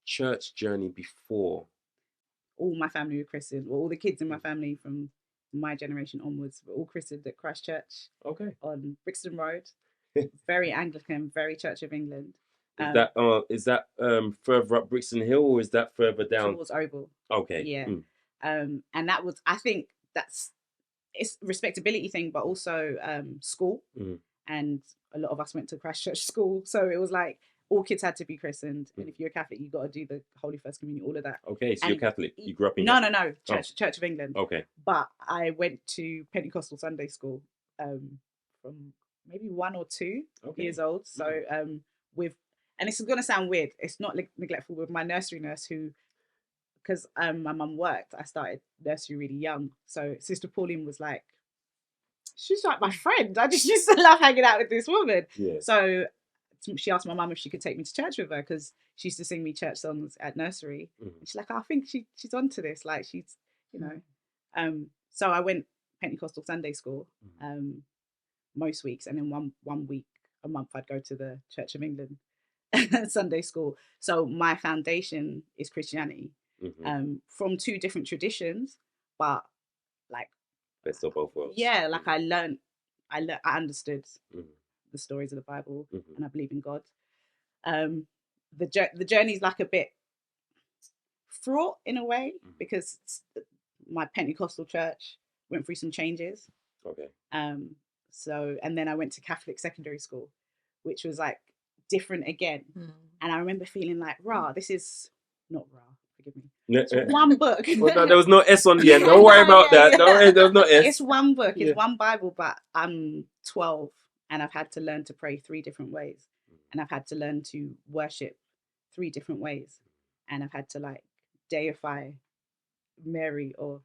church journey before? All my family were christened. Well, all the kids in my family from my generation onwards were all christened at Christ Church. Okay. On Brixton Road. Very Anglican, very Church of England. Is that further up Brixton Hill, or is that further down towards Oval? Okay. Yeah. And that was, I think it's a respectability thing, but also school. And a lot of us went to Christ Church school, so it was like all kids had to be christened, and if you're a Catholic, you got to do the Holy First Communion, all of that. Okay, so you're Catholic. You grew up in No, Church of England. Okay. But I went to Pentecostal Sunday school from maybe 1 or 2 years old. So and this is gonna sound weird. It's not neglectful with my nursery nurse who, because my mum worked, I started nursery really young. So Sister Pauline was like, she's like my friend. I just used to love hanging out with this woman. Yeah. So she asked my mum if she could take me to church with her, because she used to sing me church songs at nursery. And she's like, I think she's onto this. Like she's, you know. So I went Pentecostal Sunday school most weeks, and then one week a month I'd go to the Church of England Sunday school. So my foundation is Christianity, from 2 different traditions, but like best of both worlds. Yeah, like I understood the stories of the Bible, and I believe in God. The journey's like a bit fraught in a way, because my Pentecostal church went through some changes. Okay. So, and then I went to Catholic secondary school, which was like different again. And I remember feeling like, this is not forgive me. It's one book. Well, no, there was no S on the end. Don't worry about that. Don't worry, there was no S. It's one book. It's one Bible, but I'm 12 and I've had to learn to pray 3 different ways. And I've had to learn to worship 3 different ways. And I've had to like deify Mary or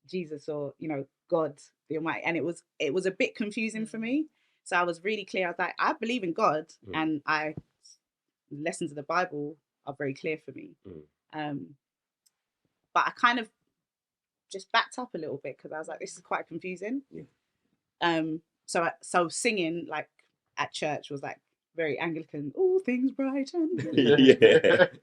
Jesus or, you know, God the Almighty. And it was a bit confusing for me. So I was really clear. I was like, I believe in God, and lessons of the Bible are very clear for me. But I kind of just backed up a little bit, because I was like, this is quite confusing. So singing like at church was like very Anglican, all things brighten.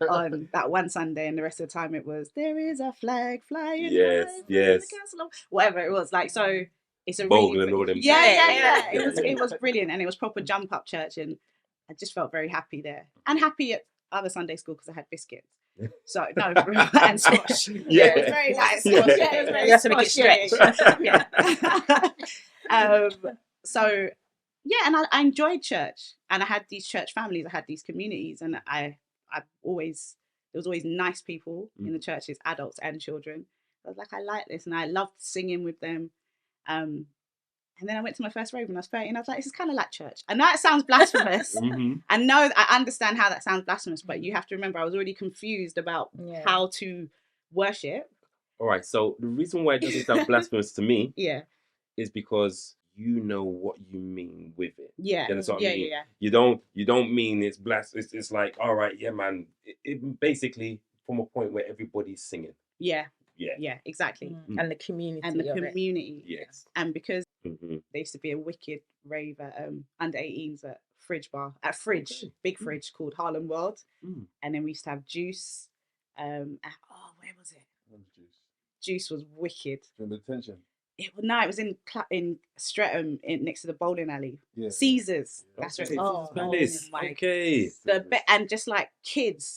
On that one Sunday, and the rest of the time it was, there is a flag flying. Yes. The castle of, whatever it was. Like, so it's a Bogle really, and all them. Yeah. It was brilliant, and it was proper jump up church, and I just felt very happy there, and happy at other Sunday school because I had biscuits. So no, and squash. Yeah, it was very nice. Squash. Yeah, it was very That's to make it stretch. Yeah. So yeah, and I enjoyed church, and I had these church families, I had these communities, and there was always nice people in the churches, adults and children. I was like, I like this, and I loved singing with them. And then I went to my first rave when I was 13, and I was like, this is kind of like church. I know it sounds blasphemous. I know, I understand how that sounds blasphemous, but you have to remember I was already confused about how to worship. All right, so the reason why it doesn't sound blasphemous to me is because you know what you mean with it. Yeah. You understand what I mean? You don't mean it's blasphemous. It's like, all right, yeah, man. It basically from a point where everybody's singing. Yeah, exactly. And the community. Yes. And because there used to be a wicked rave at under 18s at big fridge called Harlem World. And then we used to have Juice. Where was it? Juice was wicked. In the detention. It was in Streatham, next to the bowling alley. Caesars. That's right. Oh my God. And just like kids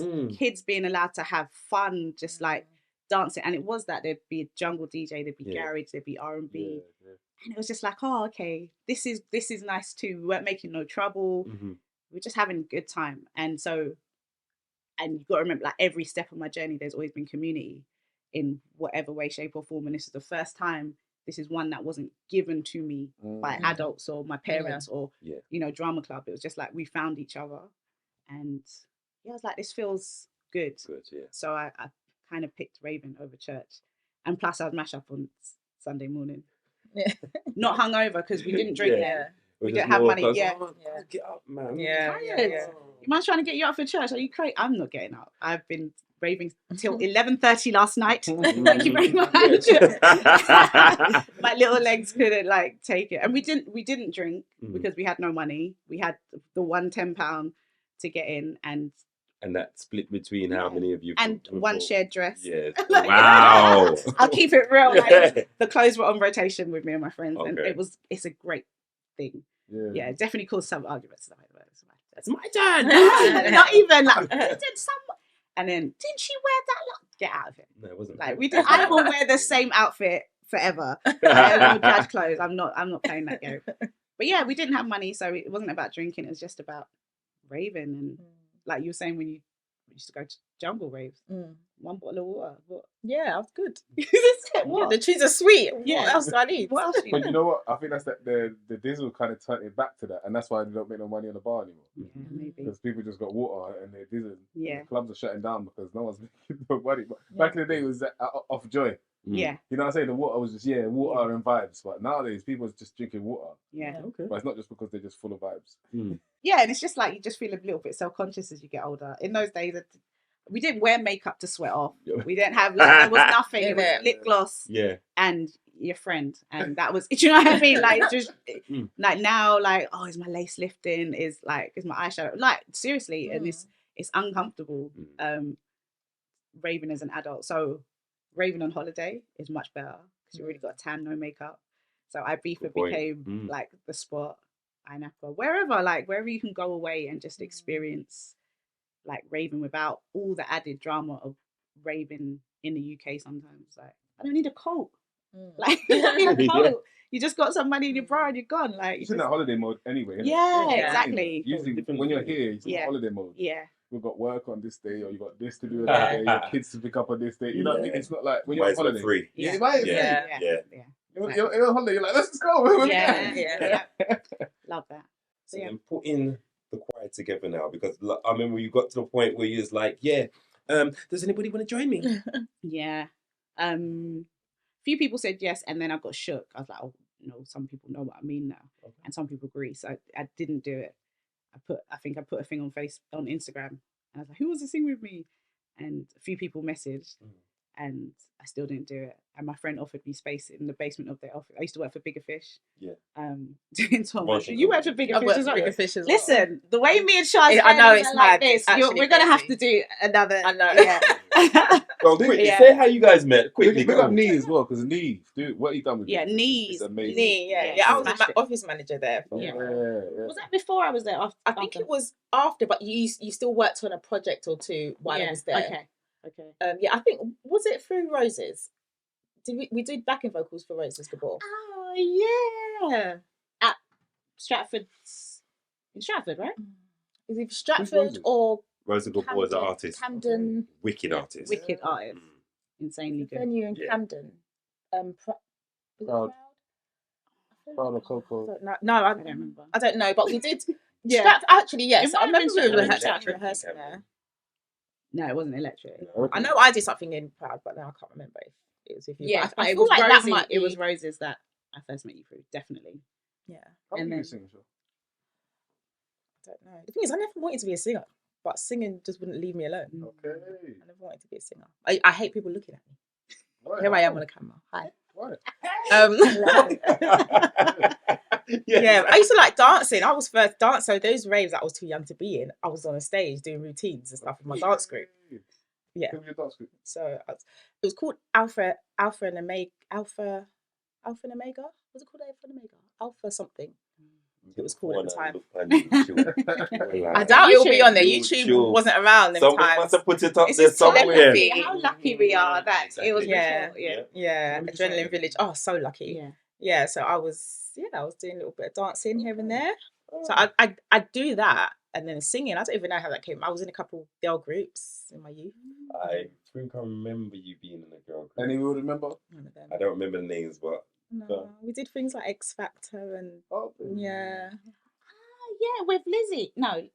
being allowed to have fun, just like dancing. And it was that there'd be a jungle DJ, there'd be garage, there'd be R&B. And it was just like, oh, okay, this is nice too. We weren't making no trouble. We were just having a good time. And you've got to remember, like every step of my journey, there's always been community in whatever way, shape or form. And this is the first time this is one that wasn't given to me by adults or my parents or drama club. It was just like we found each other, and I was like, this feels good. So I kind of picked Raven over church, and plus I'd mash up on Sunday morning. Not hungover because we didn't drink then. We didn't have money. Get up, man. Your man's trying to get you up for church. Are you crazy? I'm not getting up. I've been raving till 11:30 last night. Thank you very much. My little legs couldn't take it, and we didn't drink because we had no money. We had the £110 to get in, and that split between how many of you? And one shared dress. Yeah. Wow. I'll keep it real. The clothes were on rotation with me and my friends, and it's a great thing. Yeah, definitely caused some arguments. That's my turn. Not even did some. And then didn't she wear that? Get out of it. No, it wasn't. We did. I will wear the same outfit forever. Judge clothes. I'm not playing that game. But yeah, we didn't have money, so it wasn't about drinking. It was just about raving, and like you were saying when you used to go to jungle raves, one bottle of water. What? Yeah, I was good. What? The trees are sweet. What else do I need? What else? But you know what? I think that's the diesel kind of turned it back to that, and that's why they don't make no money on the bar anymore. Yeah, maybe because people just got water and they're diesel. Yeah, the clubs are shutting down because no one's making no money. But back in the day, it was off joy. Yeah, you know what I'm saying? The water was just water and vibes. But nowadays, people are just drinking water. Yeah, okay. But it's not just because they're just full of vibes. Yeah, and it's just like you just feel a little bit self-conscious as you get older. In those days, we didn't wear makeup to sweat off. We didn't have there was nothing. It was lip gloss. And your friend, and that was. Do you know what I mean? Like just like now, oh, is my lace lifting? Is my eyeshadow? Like seriously, and it's uncomfortable. Raving as an adult, so raving on holiday is much better because you already got a tan, no makeup. So Ibiza became like the spot. Inapa, wherever you can go away and just experience like raving without all the added drama of raving in the UK. Sometimes I don't need a coat. You don't need a coat. You just got some money in your bra and you're gone. Like it's in that holiday mode anyway. Yeah, exactly. Usually when you're here, it's in holiday mode. Yeah. We've got work on this day, or you got this to do another day, your kids to pick up on this day. You know what I mean? It's not like when you're on holiday. Free. Yeah. You're on holiday. You're like, let's just go. Yeah. Love that. So then putting the choir together now, because I remember you got to the point where you was like, does anybody want to join me? Yeah. Few people said yes, and then I got shook. I was like, oh no, some people know what I mean now, and some people agree. So I didn't do it. I think I put a thing on Instagram, and I was like, who wants to sing with me? And a few people messaged, and I still didn't do it. And my friend offered me space in the basement of their office. I used to work for Bigger Fish. Yeah. Doing Tom. You worked for Bigger Fish as well. Bigger Fish as well. Listen, the way me and Charles, I know it's like mad. this. We're gonna have to do another. I know. Yeah. Well, quickly say how you guys met. Quickly, big up Nee as well, because Nee, dude, what he done with Nee's amazing. Nee, I was an office manager there. Was that before I was there? I think it was after, but you still worked on a project or two while I was there. Okay. I think was it through Roses? We did backing vocals for Roses before? Oh yeah, at Stratford, in Stratford, right? Is it Stratford or Rosa Good was an artist? Camden, wicked artist, insanely good. Venue in Camden. Proud of Coco. No, I don't remember. I don't know, but we did. Actually, yes, I remember we were rehearsing there. No, it wasn't Electric. I know I did something in Proud, but now I can't remember if it was with you. Yeah, I it feel was like Rosie. that might It was Roses that I first met you through, definitely. Yeah. And then sing, sure. I don't know. The thing is, I never wanted to be a singer, but singing just wouldn't leave me alone. Okay. I never wanted to be a singer. I hate people looking at me. Right. Here I am on the camera. Hi. Right. Yeah, I used to like dancing. I was first dance, so those raves that I was too young to be in, I was on a stage doing routines and stuff with my dance group. Yeah. Who was your dance group? So it was called Alpha and Omega. Alpha and Omega? Was it called Alpha and Omega? Alpha something. It was called at the time. I doubt it'll be on there. YouTube wasn't around them times. Must have put it up there somewhere. How lucky we are that it was Adrenaline Village. Oh, so lucky. Yeah. So I was doing a little bit of dancing here and there. So I do that, and then singing. I don't even know how that came. I was in a couple girl groups in my youth. I think I remember you being in a girl group. Anyone remember? I don't remember the names, but No, we did things like X Factor and yeah. Yeah, with Lizzie. No.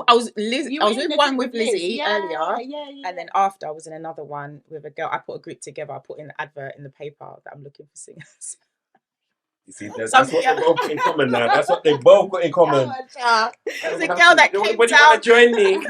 I was with one with Lizzie earlier, Yeah. and then after I was in another one with a girl. I put a group together. I put in an advert in the paper that I'm looking for singers. You see, that's what they both got in common now. That's what they both got in common. There's a girl that came Would you down. want to join me?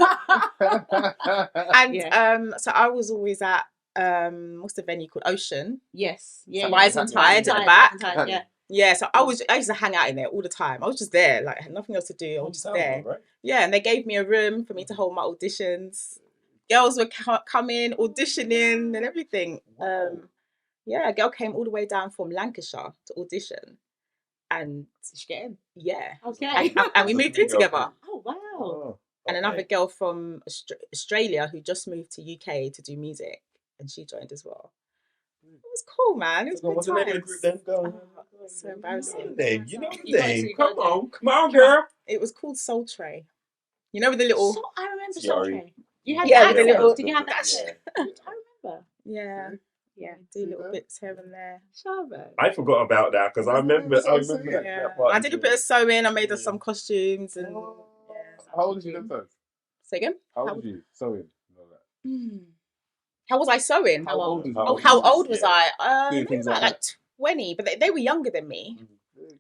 And so I was always at what's the venue called? Ocean. Yes. Yeah. So Rising Tide at the back. Yeah. Yeah, so I used to hang out in there all the time. I was just there, like had nothing else to do. I was just there. Right? Yeah, and they gave me a room for me to hold my auditions. Girls were coming, auditioning, and everything. Yeah, a girl came all the way down from Lancashire to audition, and did she get in? Yeah, okay, and we moved in together. Oh wow! And another girl from Australia who just moved to UK to do music, and she joined as well. It was cool, man. It was good. What's the name of the group then? So embarrassing. You know the name. Come on, girl. It was called Soul Tray. You know, with the little. I remember Soul Tray. You had that the little. Did you have that? I remember. Yeah. Do little bits here and there. I forgot about that because I remember. That part. I did a bit of sewing. I made us some costumes and. How old was you then, first? Say again. How old was you sewing? How was I sewing? How old was I? Maybe like 20, but they were younger than me.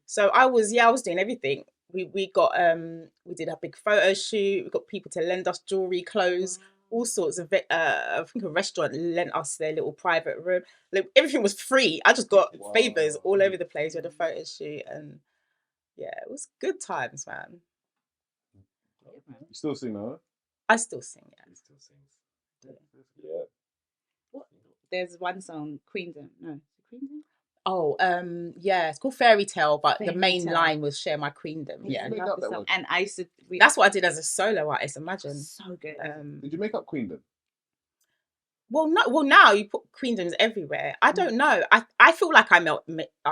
So I was doing everything. We did a big photo shoot. We got people to lend us jewelry, clothes, all sorts of. I think a restaurant lent us their little private room. Like, everything was free. I just got favors all over the place. We had a photo shoot, and yeah, it was good times, man. You still sing, huh? I still sing. Yeah. He still sings. Yeah. What? There's one song, Queendom. No, Queendom. Oh, yeah, it's called Fairy Tale, but the main line was "Share My Queendom." Yeah, and I used to. That's what I did as a solo artist. Imagine. So good. Did you make up Queendom? Well, no. Well, now you put Queendoms everywhere. I don't know. I feel like I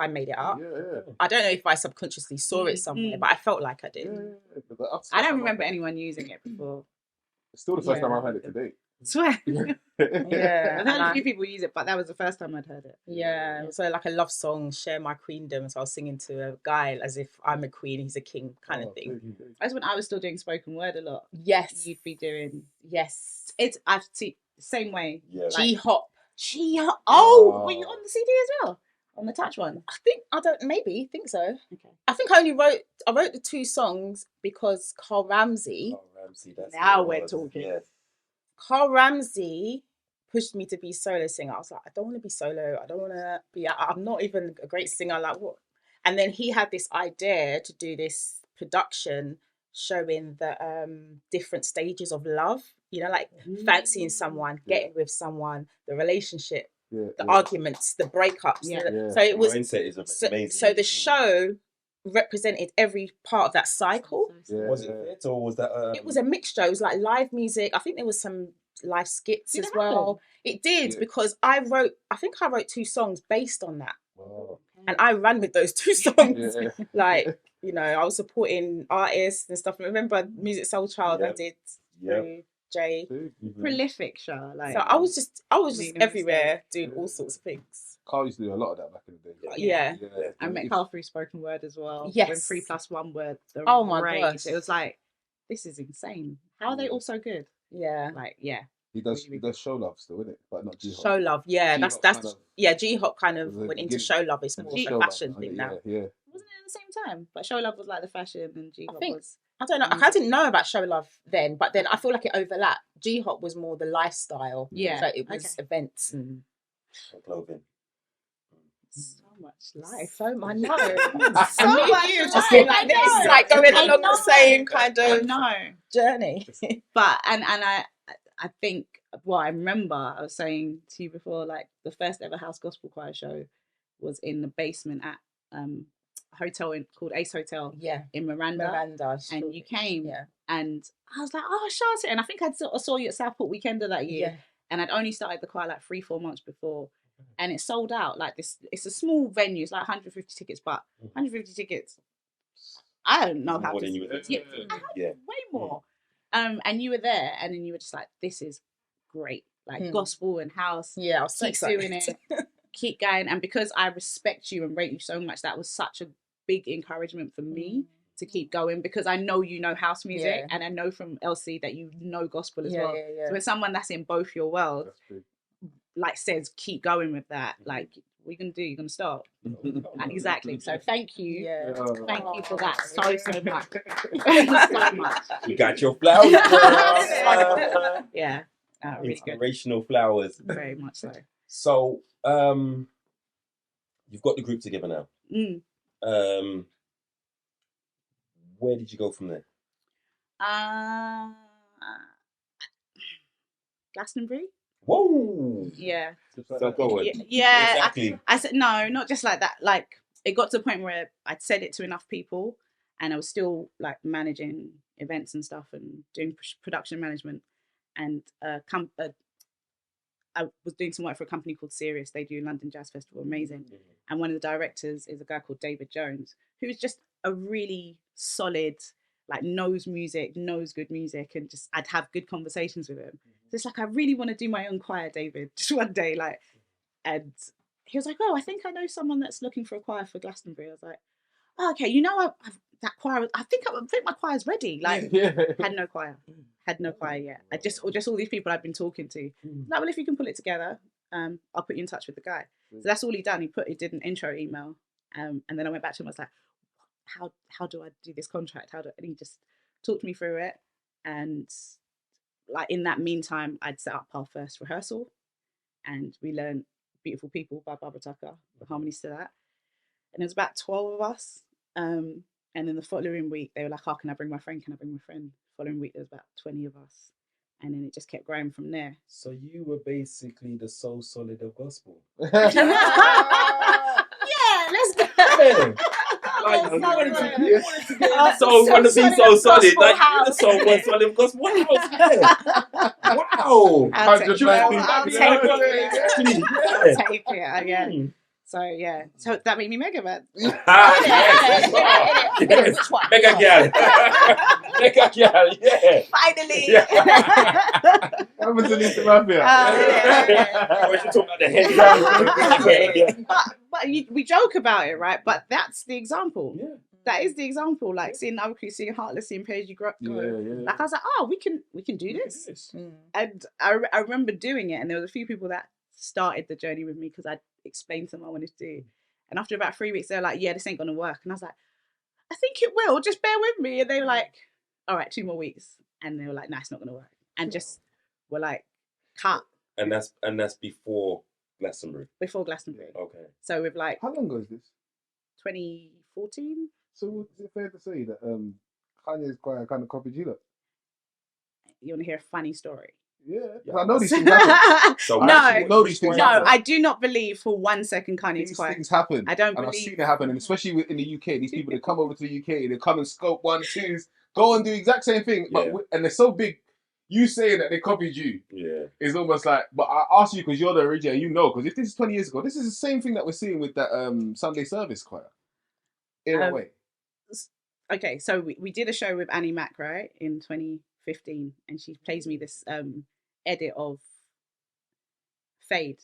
made it up. Yeah. I don't know if I subconsciously saw it somewhere, but I felt like I did. Yeah. I don't remember anyone using it before. It's still the first time I've heard it today. Swear. Yeah. I've heard a few people use it, but that was the first time I'd heard it. Yeah. So like a love song, Share My Queendom. So I was singing to a guy as if I'm a queen, he's a king, kind of thing. That's when I was still doing spoken word a lot. Yes. You'd be doing. Yes. I've seen same way. Yeah. G-hop. Oh, were you on the CD as well? On the touch one? Think so. Okay. I think I wrote the 2 songs because Carl Ramsey. That's now we're talking. Yeah. Carl Ramsey pushed me to be solo singer. I was like, I don't want to be solo. I don't want to be. I'm not even a great singer. Like what? And then he had this idea to do this production showing the different stages of love. You know, like fancying someone, getting with someone, the relationship, the arguments, the breakups. So it was. Mindset is amazing. So the show represented every part of that cycle. Was it fit or was that? It was a mixture. It was like live music. I think there was some live skits as well. It did because I wrote 2 songs based on that. Wow. And I ran with those 2 songs. Like, you know, I was supporting artists and stuff. Remember Music Soul Child I did through Jay. Prolific show. Like, so I was just everywhere doing all sorts of things. Carl used to do a lot of that back in the day. Yeah. I met Carl through spoken word as well. Yes. When 3+1 were the my rage. gosh. It was like, this is insane. How are they all so good? Yeah. Like, yeah. He does show love still, isn't it? But not G-Hop. Show love, yeah. G-Hop That's G-Hop kind of went into show love. It's more of a fashion thing now. Yeah. Wasn't it at the same time? But show love was like the fashion and G-Hop was. I don't know. I didn't know about show love then, but then I feel like it overlapped. G-Hop was more the lifestyle. Yeah. So it was events and clothing. So much life. So much. I know. So much. You just been like this, like going along the same kind of journey. But and I think I remember I was saying to you before, like the first ever house gospel choir show was in the basement at a hotel called Ace Hotel. Yeah. In Miranda. And you came and I was like, oh, Charlotte. And I think I saw you at Southport Weekender that year. Yeah. And I'd only started the choir like 3-4 months before. And it sold out. Like this, it's a small venue. It's like 150 tickets, but 150 tickets. I don't know how to. Way more. And you were there, and then you were just like, "This is great, like gospel and house." Yeah, I was keep doing it. keep going. And because I respect you and rate you so much, that was such a big encouragement for me to keep going, because I know you know house music and I know from LC that you know gospel as well. So when someone that's in both your worlds like says keep going with that, like what are you gonna do? You're gonna stop. Exactly. So thank you. Thank you for that so much. So much. You got your flowers. Yeah. Really Inspirational flowers. Very much so. So you've got the group together now. Where did you go from there? Glastonbury. Whoa. Yeah. So go on. Yeah. Exactly. I said no, not just like that. Like it got to the point where I'd said it to enough people, and I was still like managing events and stuff and doing production management, and I was doing some work for a company called Serious. They do London Jazz Festival, amazing. And one of the directors is a guy called David Jones, who's just a really solid, like knows music, knows good music, and just I'd have good conversations with him. So it's like, I really want to do my own choir, David, just one day, like, and he was like, oh, I think I know someone that's looking for a choir for Glastonbury. I was like, oh, okay, you know, I've that choir, I think my choir's ready. Like, had no choir yet. I just all these people I'd been talking to. Like, well, if you can pull it together, I'll put you in touch with the guy. So that's all he done. He did an intro email, and then I went back to him. I was like, how do I do this contract? And he just talked me through it. And like in that meantime, I'd set up our first rehearsal, and we learned Beautiful People by Barbara Tucker, the harmonies to that. And there was about 12 of us. And then the following week, they were like, oh, can I bring my friend? The following week, there was about 20 of us. And then it just kept growing from there. So you were basically the soul solid of gospel. Yeah, let's go. Like, you wanted to get so want to be so solid. Like, you're the soul one solid gospel. What else? Yeah. Wow. I'll take it. Yeah. So yeah, so that made me mega man. Yes. Mega girl. Mega girl. Yeah. Finally. That was the mafia. We should talk about the head. But we joke about it, right? But that's the example. Yeah. That is the example. Like seeing other people, seeing Heartless, seeing Page You Grow. Like I was like, oh, we can do this. And I remember doing it, and there was a few people that started the journey with me because I'd explained to them what I wanted to do. And after about 3 weeks, they're like, yeah, this ain't gonna work. And I was like, I think it will, just bear with me. And they were like, all right, 2 more weeks. And they were like, nah, it's not gonna work. And just were like, cut. And that's before Glastonbury. Before Glastonbury. Okay. So with like, how long ago is this? 2014. So is it fair to say that Kanye's choir kind of copied you lot? You want to hear a funny story? Yeah. I know these things happen. So know these things happen. I do not believe for 1 second Kanye's choir. These things happen. I don't and believe. I've seen it happen, and especially in the UK, these people that come over to the UK, they come and scope 1, 2s, go and do the exact same thing, and they're so big. You saying that they copied you is almost like, but I ask you because you're the original, you know, because if this is 20 years ago, this is the same thing that we're seeing with that Sunday service choir. In a way. Okay, so we did a show with Annie Mac, right, in 2015, and she plays me this edit of Fade,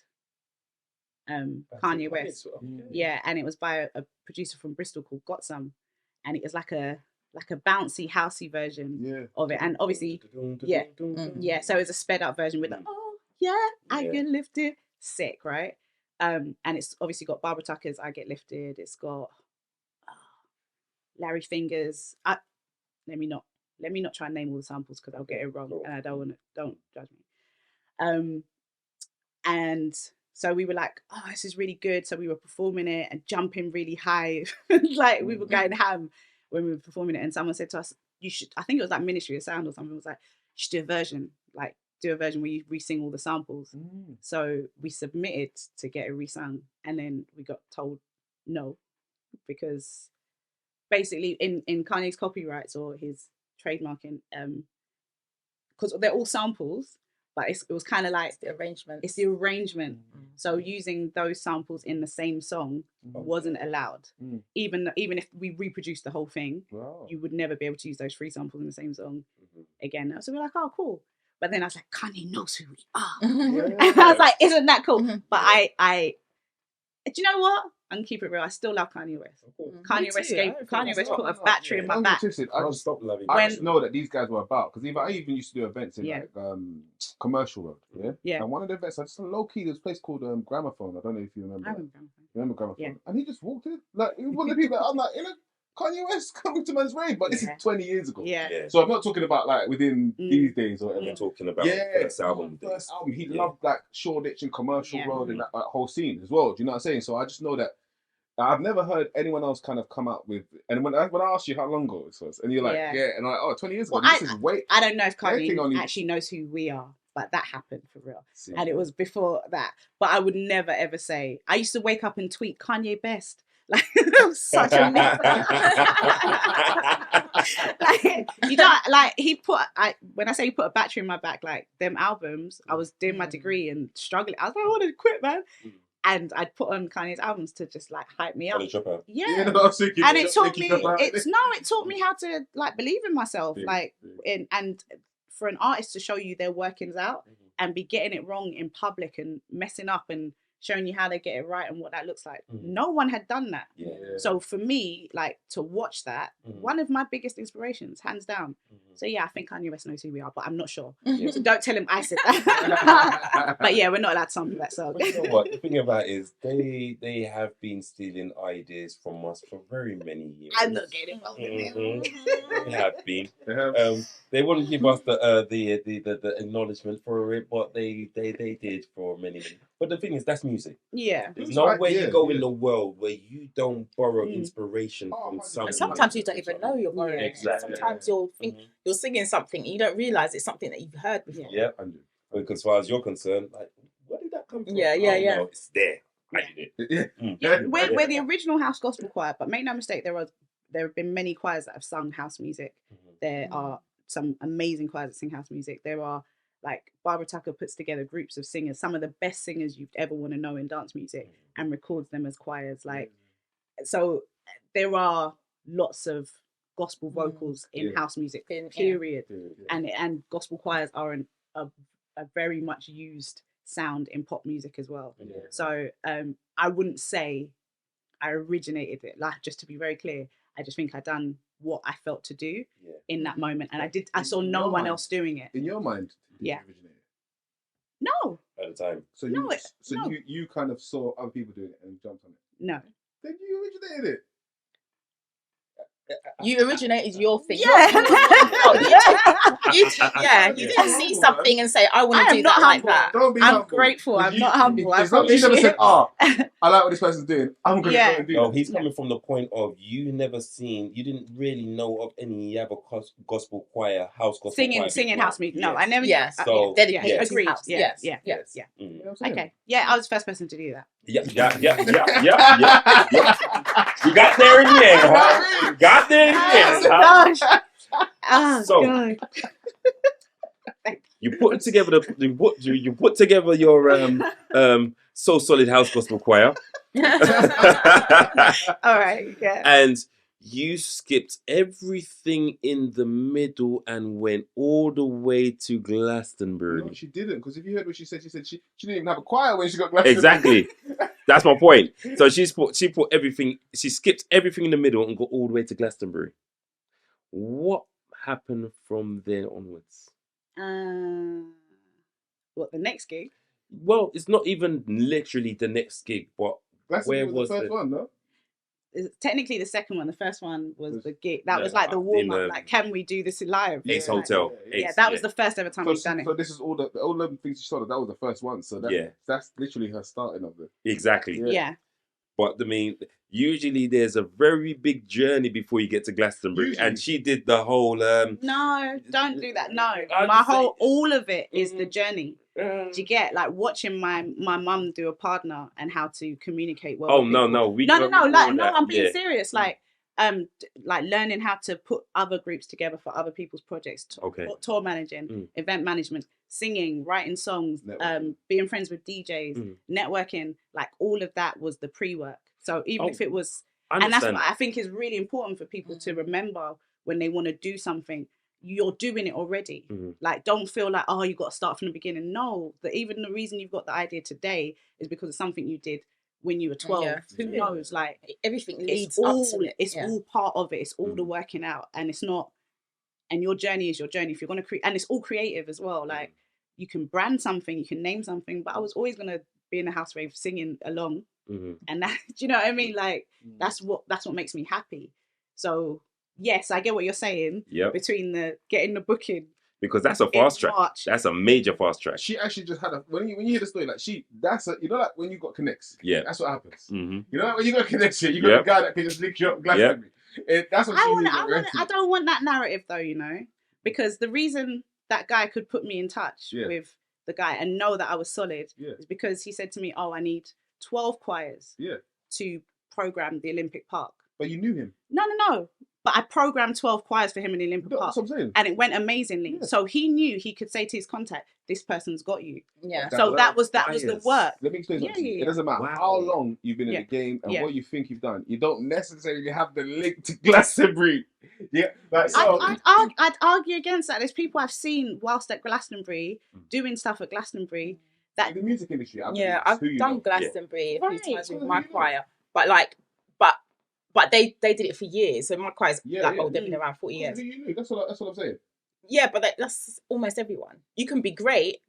Kanye West. Yeah, and it was by a producer from Bristol called Got Some, and it was like a bouncy, housey version of it, and obviously, so it's a sped up version with I Get Lifted, sick, right? And it's obviously got Barbara Tucker's I Get Lifted. It's got Larry Fingers. Let me not try and name all the samples because I'll get it wrong, and I don't judge me. And so we were like, oh, this is really good. So we were performing it and jumping really high, like we were going ham when we were performing it. And someone said to us, you should, I think it was like Ministry of Sound or something, was like, you should do a version where you re-sing all the samples. So we submitted to get it re-sung, and then we got told no, because basically in Kanye's copyrights or his trademarking, because they're all samples, but it was kind of like it's the arrangement. So using those samples in the same song wasn't allowed. Even if we reproduced the whole thing, you would never be able to use those 3 samples in the same song again. So we're like, oh, cool. But then I was like, Kanye knows who we are. And I was like, isn't that cool? But I Do you know what? I'm gonna keep it real. I still love Kanye West. Kanye West put a battery in my back. I just stop loving. I just know that these guys were about, because I even used to do events in like Commercial Road. Yeah. And one of the events, I just low key. There's a place called Gramophone. I don't know if you remember. I remember Gramophone. Remember Gramophone? Yeah. And he just walked in. Like, he was one of the people that I'm like, Kanye West coming to man's rave, but this is 20 years ago. Yeah. So I'm not talking about like within these days or whatever. I'm talking about the first album. He loved like Shoreditch and Commercial Road and that whole scene as well. Do you know what I'm saying? So I just know that I've never heard anyone else kind of come out with. And when I asked you how long ago it was, and you're like, and I'm like, 20 years ago. Well, this is way. I don't know if Kanye actually knows who we are, but that happened for real. And it was before that. But I would never ever say. I used to wake up and tweet Kanye best. Like, such a like, you know, like when I say he put a battery in my back, like them albums, I was doing my degree and struggling. I was like, I want to quit, man. And I'd put on Kanye's albums to just like hype me up. Yeah. And it taught me it taught me how to like believe in myself. And for an artist to show you their workings out and be getting it wrong in public and messing up and showing you how they get it right and what that looks like. No one had done that. So for me, like, to watch that, one of my biggest inspirations, hands down. So yeah, I think Kanye West knows who we are, but I'm not sure. So don't tell him I said that. But yeah, we're not allowed to sample that song. But you know what? The thing about it is they have been stealing ideas from us for very many years. I'm not getting involved in They have been. They wouldn't give us the acknowledgement for it, but they did for many. But the thing is, that's music. Yeah. There's nowhere you go in the world where you don't borrow inspiration from someone. And sometimes you don't even know you're borrowing. Exactly. Sometimes you're singing something and you don't realise it's something that you've heard before. Yeah. Because as far as you're concerned, like, where did that come from? Yeah. No, it's there. I did it. We're the original house gospel choir, but make no mistake, there have been many choirs that have sung house music. There are some amazing choirs that sing house music. There are, like, Barbara Tucker puts together groups of singers, some of the best singers you'd ever want to know in dance music, and records them as choirs. Like, so there are lots of gospel vocals in house music, period. And gospel choirs are a very much used sound in pop music as well. So I wouldn't say I originated it. Like, just to be very clear, I just think I done what I felt to do in that moment, and I saw no one else doing it. In your mind, did you originate it? No. At the time. So you kind of saw other people doing it and jumped on it. No. Then you originated it. You originated your thing. Yeah. You didn't see something and say, I want to do that like that. Don't be I'm humble. grateful. I'm not humble. It's not you never said, I like what this person's doing. I'm going to go and do No, that. he's coming from the point of you didn't really know of any other gospel choir, house gospel choir. Singing house music. No, I never. Yes. So, dedicated to agreed. house. Yes. Yes. You know what I'm saying? Okay. Yeah, I was the first person to do that. Yeah. We got there in the end, huh? We got there in the end, huh? Gosh. Oh, So- God. You put together you put together your So Solid House Gospel Choir. All right. Yeah. And you skipped everything in the middle and went all the way to Glastonbury. No, she didn't, because if you heard what she said she didn't even have a choir when she got Glastonbury. Exactly. That's my point. So she put everything, she skipped everything in the middle and got all the way to Glastonbury. What happened from then onwards? What, the next gig? Well, it's not even literally the next gig, but where was the first one, no? It's technically the second one. The first one was the gig. That was like the warm up. Like, can we do this live? Ace Hotel. Yeah, that was the first ever time we've done it. So this is all the things she started. That was the first one. So that's literally her starting of it. Exactly. Yeah. But I mean, usually there's a very big journey before you get to Glastonbury, and she did the whole. No, don't do that. No, all of it is the journey. Do you get, like, watching my mum do a partner and how to communicate well? I'm being serious. Like learning how to put other groups together for other people's projects. Tour managing, event management, singing, writing songs, being friends with DJs, networking. Like, all of that was the pre-work. So even if it was, and that's what I think is really important for people to remember when they want to do something. You're doing it already. Like, don't feel like, you got to start from the beginning. No, even the reason you've got the idea today is because of something you did when you were 12. Yeah. Who knows? Like everything leads all, up to it. It's all part of it. It's all the working out, and it's not. And your journey is your journey. If you're gonna create, and it's all creative as well. Like you can brand something, you can name something, but I was always gonna be in a house rave singing along, and that, do you know what I mean? Like that's what makes me happy. So yes, I get what you're saying. Yep. Between the getting the booking. Because that's a fast track. That's a major fast track. She actually just had when you hear the story, like like when you got connects. Yeah. That's what happens. You know, like when you got connection, you got a guy that can just link you up Glastonbury. That's what I don't want that narrative though, you know, because the reason that guy could put me in touch with the guy and know that I was solid is because he said to me, "Oh, I need 12 choirs to program the Olympic Park." But you knew him. No. But I programmed 12 choirs for him in the Olympic Park. That's what I'm saying. And it went amazingly. Yeah. So he knew he could say to his contact, this person's got you. Yeah. So that was the work. Let me explain something. It doesn't matter how long you've been in the game and what you think you've done. You don't necessarily have the link to Glastonbury. Yeah. Like, so. I'd argue against that. There's people I've seen whilst at Glastonbury, doing stuff at Glastonbury. That in the music industry. I've done Glastonbury a few times with my choir. But they did it for years. So my choir's they've been around 40 years. That's what I'm saying. Yeah, but that's almost everyone. You can be great,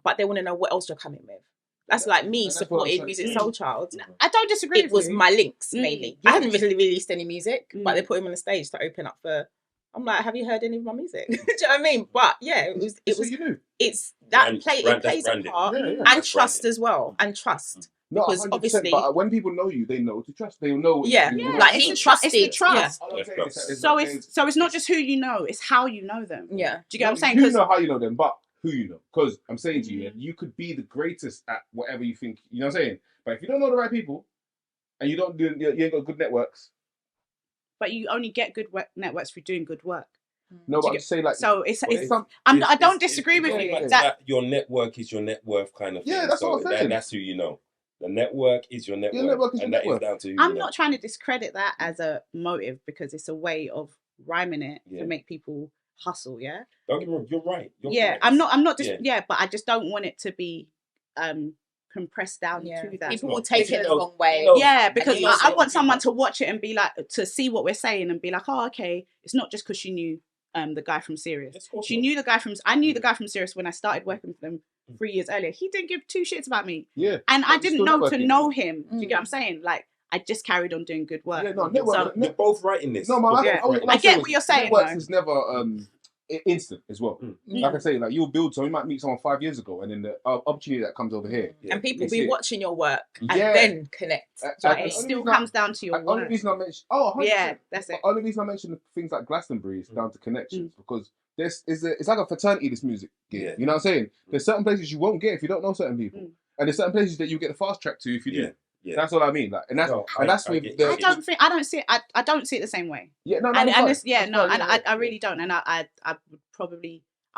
but they want to know what else you're coming with. That's like me supporting Music Soul Child. I don't disagree. It was my links mainly. I hadn't really released any music, but they put him on the stage to open up for. I'm like, have you heard any of my music? Do you know what I mean? But yeah, it was. You knew. It's that it plays a part, and trust as well, and trust. No, because obviously, but when people know you, they know to trust. They know. Like he trusted. It's the trust. So it's not just who you know; it's how you know them. Yeah. Do you get what I'm saying? You know how you know them, but who you know. Because I'm saying to you, you could be the greatest at whatever you think. You know what I'm saying? But if you don't know the right people, and you ain't got good networks. But you only get good networks through doing good work. No, but I'm saying like. So I don't disagree with you. That your network is your net worth kind of thing. Yeah, that's what I'm saying. That's who you know. The network is your network. Your network is your network. Is down to I'm not trying to discredit that as a motive because it's a way of rhyming it to make people hustle. Yeah. Don't get me wrong. You're right. I'm not just but I just don't want it to be compressed down to that. People will take it the wrong way. Because I want someone to watch it and be like, to see what we're saying and be like, oh, okay, it's not just because she knew the guy from Sirius. She knew the guy from. I knew the guy from Sirius when I started working for them 3 years earlier. He didn't give two shits about me. Yeah. And I didn't know to know him. Do you get what I'm saying? Like I just carried on doing good work. Yeah, no, network, you're both right in this. No, man, I get what you're saying. Networks is never instant as well. Like I say, like you'll build someone, you might meet someone 5 years ago, and then the opportunity that comes over here, and people be watching your work and then connect. It still comes down to your work. Only reason I mention, 100%. That's it. Only reason I mention things like Glastonbury is down to connections because it's like a fraternity. This music, you know what I'm saying? There's certain places you won't get if you don't know certain people, and there's certain places that you get the fast track to if you do. Yeah. That's what I mean. Like, and that's with the. I don't see it the same way. Yeah, no, I really don't, and I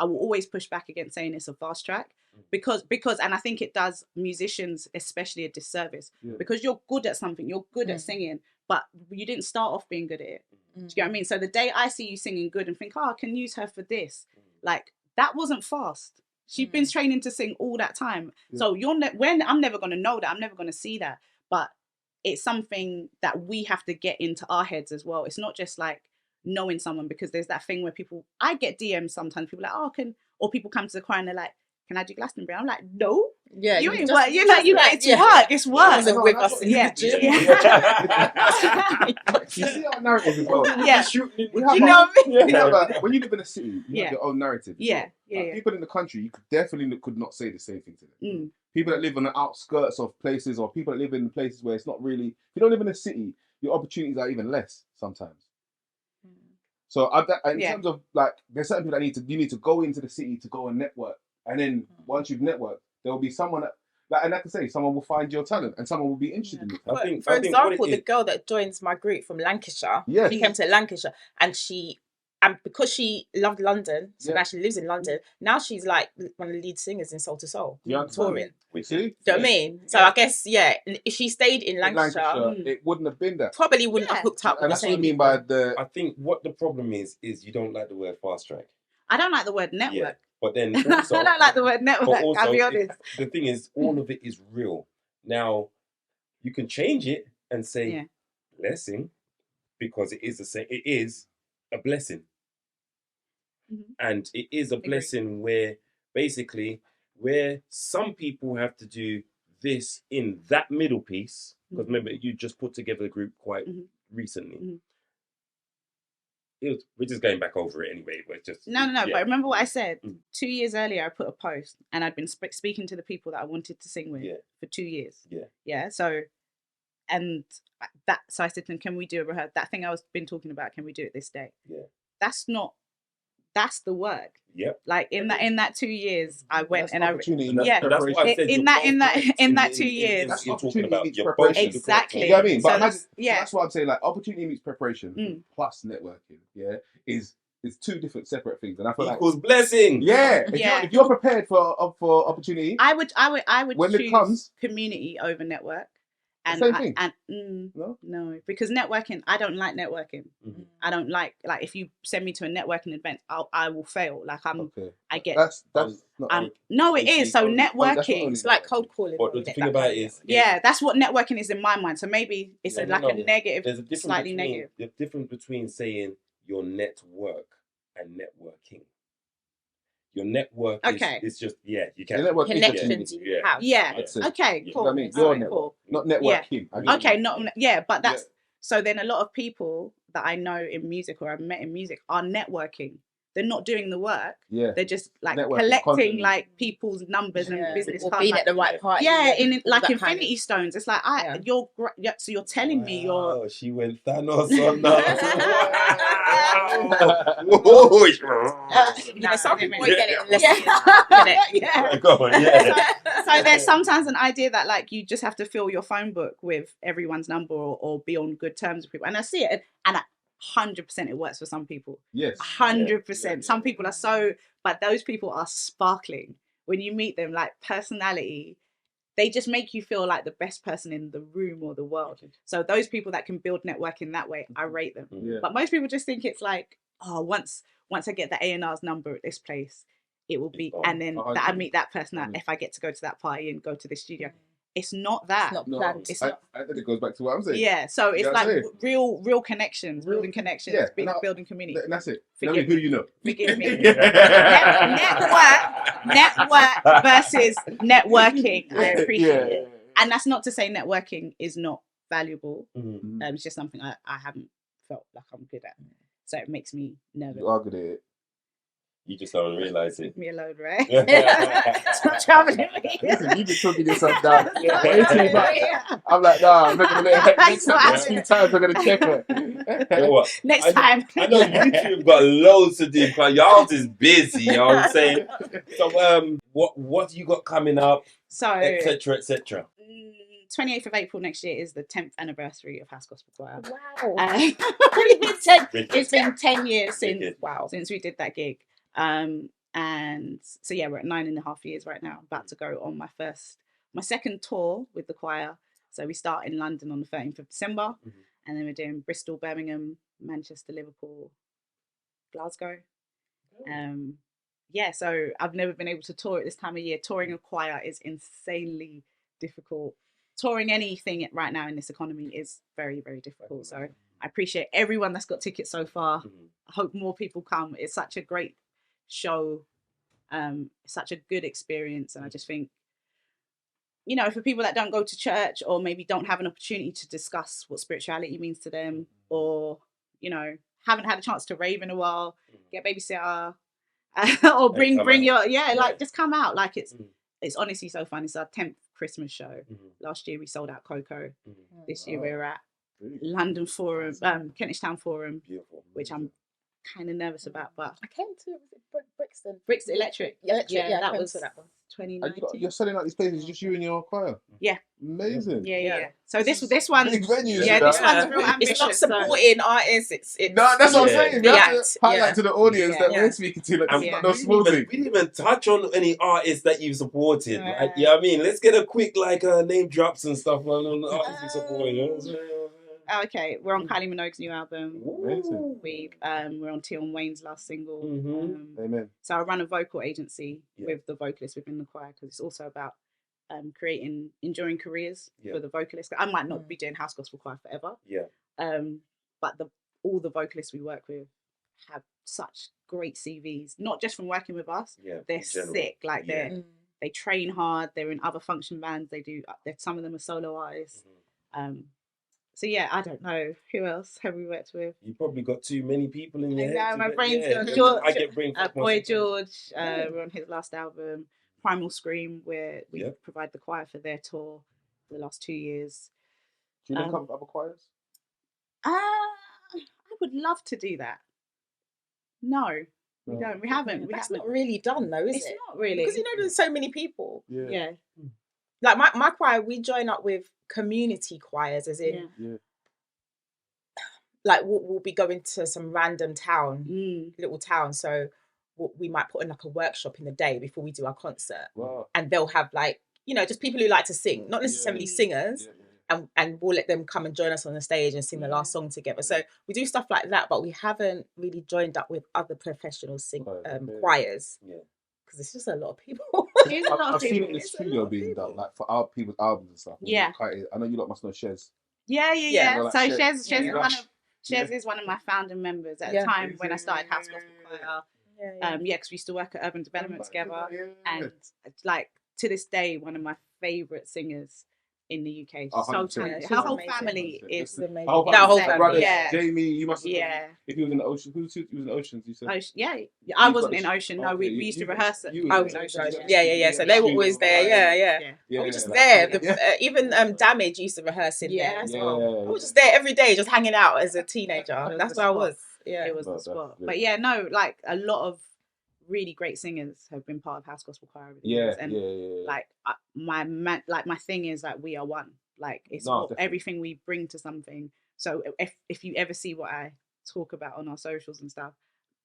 will always push back against saying it's a fast track because, and I think it does musicians especially a disservice because you're good at something, you're good at singing, but you didn't start off being good at it. Do you get what I mean? So the day I see you singing good and think, I can use her for this, like that wasn't fast. She's been training to sing all that time. Yeah. So I'm never going to know that. I'm never going to see that. But it's something that we have to get into our heads as well. It's not just like knowing someone, because there's that thing where I get DMs sometimes. People are like, or people come to the choir and they're like, can I do Glastonbury? I'm like, no. Yeah, you ain't work. You're like, it's work. It's work. With us in the gym. You see our narrative as well. Yeah. You know what I mean? When you live in a city, you have your own narrative. Yeah. People in the country, you could not say the same thing to them. People that live on the outskirts of places, or people that live in places where it's not really. If you don't live in a city, your opportunities are even less sometimes. So in terms of like, there's certain people that you need to go into the city to go and network. And then once you've networked, there will be someone and like I say, someone will find your talent and someone will be interested in it. For example, the girl that joins my group from Lancashire, she came to Lancashire and because she loved London, so now she lives in London. Now she's like one of the lead singers in Soul to Soul, touring. We see? Do you know what I mean? So I guess, if she stayed in Lancashire, it wouldn't have been that. Probably wouldn't have hooked up with and that's what I mean by the. I think what the problem is you don't like the word fast track. I don't like the word network. Yeah. But then also, I don't like the word network, I'll be honest. The thing is, all of it is real. Now, You can change it and say Yeah. blessing, because it is the same. It is a blessing, and it is a blessing where basically where some people have to do this in that middle piece, because remember you just put together the group quite recently. We're just going back over it anyway. But just no. But remember what I said 2 years earlier. I put a post, and I'd been speaking to the people that I wanted to sing with for 2 years. Yeah. So, and so I said to them, "Can we do a rehearsal? That thing I was been talking about. Can we do it this day?" Yeah. That's the work. Yep. Like in that 2 years, I went and that's what I said. In that 2 years, that's you're talking about exactly. You know what I mean? But So imagine, that's what I'm saying. Like opportunity meets preparation plus networking. Yeah, is two different separate things, and I feel equals blessing. Yeah. If you're prepared for opportunity, I would when choose it comes community over network. And same thing. No, because networking, I don't like networking. I don't like if you send me to a networking event, I will fail. Like I get that's not no, it is. So networking, it's like cold calling. But the thing about it is, that's what networking is in my mind. So maybe it's a negative, there's a difference slightly negative. The difference between saying your network and networking. Your network is just you can connections you have. Okay, cool. I mean, your network, not networking. Okay, but that's so. Then a lot of people that I know in music or I've met in music are networking. They're not doing the work. Yeah, they're just like collecting like people's numbers and business or cards. being at the right party. Yeah, in like Infinity Stones. It's like so you're telling me you're. She went Thanos on that. Some people get it unless Go on, So there's sometimes an idea that like you just have to fill your phone book with everyone's number or be on good terms with people, and I see it, and 100% it works for some people. Yes, 100%. Some people are so, but those people are sparkling when you meet them. Like personality, they just make you feel like the best person in the room or the world. So those people that can build network in that way, I rate them. But most people just think it's like, oh, once I get the A&R's number at this place, it will be, and then I meet that person. If I get to go to that party and go to the studio. It's not that. It's not planned. I think it goes back to what I'm saying. Yeah, so it's like real connections, building connections, building community. And that's it. Forgive me. Who you know. Forgive me. Network versus networking. I appreciate it. And that's not to say networking is not valuable. It's just something I haven't felt like I'm good at. So it makes me nervous. You are good at it. You just don't realise it. Leave me alone, right? Stop traveling me. Listen, you've been talking yourself down way too much. I'm like, nah, I'm not going to let it. Next few times I'm going to check it. You know what? Next time. I know YouTube got loads to do, but y'all is busy, you know what I'm saying? So, what you got coming up, so, etc., etc.? 28th of April next year is the 10th anniversary of House Gospel Choir. Wow. It's been 10 years since we did that gig. And so we're at 9.5 years right now, about to go on my second tour with the choir. So we start in London on the 13th of December, and then we're doing Bristol, Birmingham, Manchester, Liverpool, Glasgow. So I've never been able to tour at this time of year. Touring a choir is insanely difficult. Touring anything right now in this economy is very, very difficult. So I appreciate everyone that's got tickets so far. I hope more people come. It's such a great show, such a good experience, and I just think, for people that don't go to church or maybe don't have an opportunity to discuss what spirituality means to them, or haven't had a chance to rave in a while, get a babysitter, or bring your just come out. Like it's honestly so fun. It's our 10th Christmas show. Last year we sold out Coco. This year we're at London Forum, Kentish Town Forum, which I'm kind of nervous about, but I came to Brixton. Brixton Electric. That was 2019. You're selling out these places, just you and your choir. Yeah, amazing. Yeah. So this one's big venues. this one's real ambitious. It's not supporting artists. It's no, that's what I'm saying. The act. Highlight to the audience that we're speaking to. Like, it's not no small thing. We didn't even touch on any artists that you've supported. Like, you know what I mean? Let's get a quick name drops and stuff on the artists you supported. Okay, we're on Kylie Minogue's new album. We're on Tion Wayne's last single. Amen. So I run a vocal agency with the vocalists within the choir, because it's also about creating enduring careers for the vocalists. I might not be doing house gospel choir forever. But all the vocalists we work with have such great CVs, not just from working with us. They're sick. Like they train hard. They're in other function bands. Some of them are solo artists. So yeah, I don't know who else have we worked with. You probably got too many people in your head. No, my brain's gone. George, I get brain fog Boy myself. George, we're on his last album, Primal Scream, where we provide the choir for their tour for the last 2 years. Do you link up with other choirs? I would love to do that. No, we don't. We haven't. That's not really done though, is it? It's not really. Because there's so many people. Yeah. Like my choir, we join up with community choirs, as in, like we'll be going to some random town, little town. So we might put in like a workshop in the day before we do our concert, and they'll have like just people who like to sing, not necessarily singers. And we'll let them come and join us on the stage and sing the last song together. So we do stuff like that, but we haven't really joined up with other professional choirs. Because it's just a lot of people. I've seen it in the studio being done, like for our people's albums and stuff. I know you lot must know Shez. Yeah. So Shez is one of my founding members at a time when I started house gospel choir. Because we used to work at Urban Development together, and like to this day, one of my favourite singers in the UK. So talented. Her whole family is amazing. That whole family. Jamie, you must have. If you was in the Ocean, who was in the Oceans? You said. I wasn't in Ocean. No, we used to rehearse it. I was in Ocean. Yeah. So they were always there. I was just there. Even Damage used to rehearse in there as well. I was just there every day, just hanging out as a teenager. That's where I was. It was the spot. But yeah, no, like a lot of really great singers have been part of house gospel choir over the years. Like my thing is like we are one. Like it's everything we bring to something. So if you ever see what I talk about on our socials and stuff,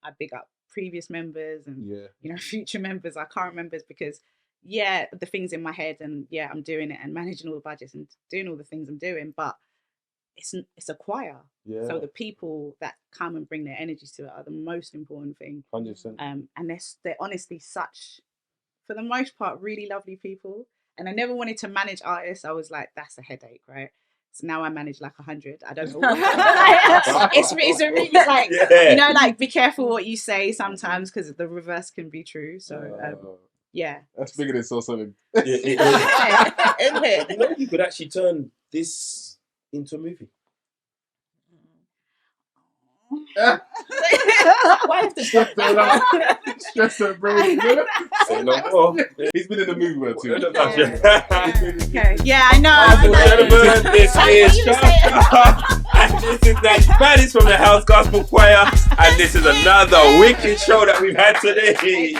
I big up previous members and future members, our current members, because the things in my head and I'm doing it and managing all the budgets and doing all the things I'm doing, but it's a choir. So the people that come and bring their energies to it are the most important thing. 100%. And they're honestly such, for the most part, really lovely people. And I never wanted to manage artists. I was like, that's a headache, right? So now I manage like 100. I don't know. It's a really like, like be careful what you say sometimes because the reverse can be true. So that's bigger than something. You could actually turn this into a movie. Why have to stress that brain? Say no more. He's been in the movie world too. Okay. Yeah, I know. Gentlemen, this is and this is Natalie Maddix from the House Gospel Choir, and this is another wicked show that we've had today.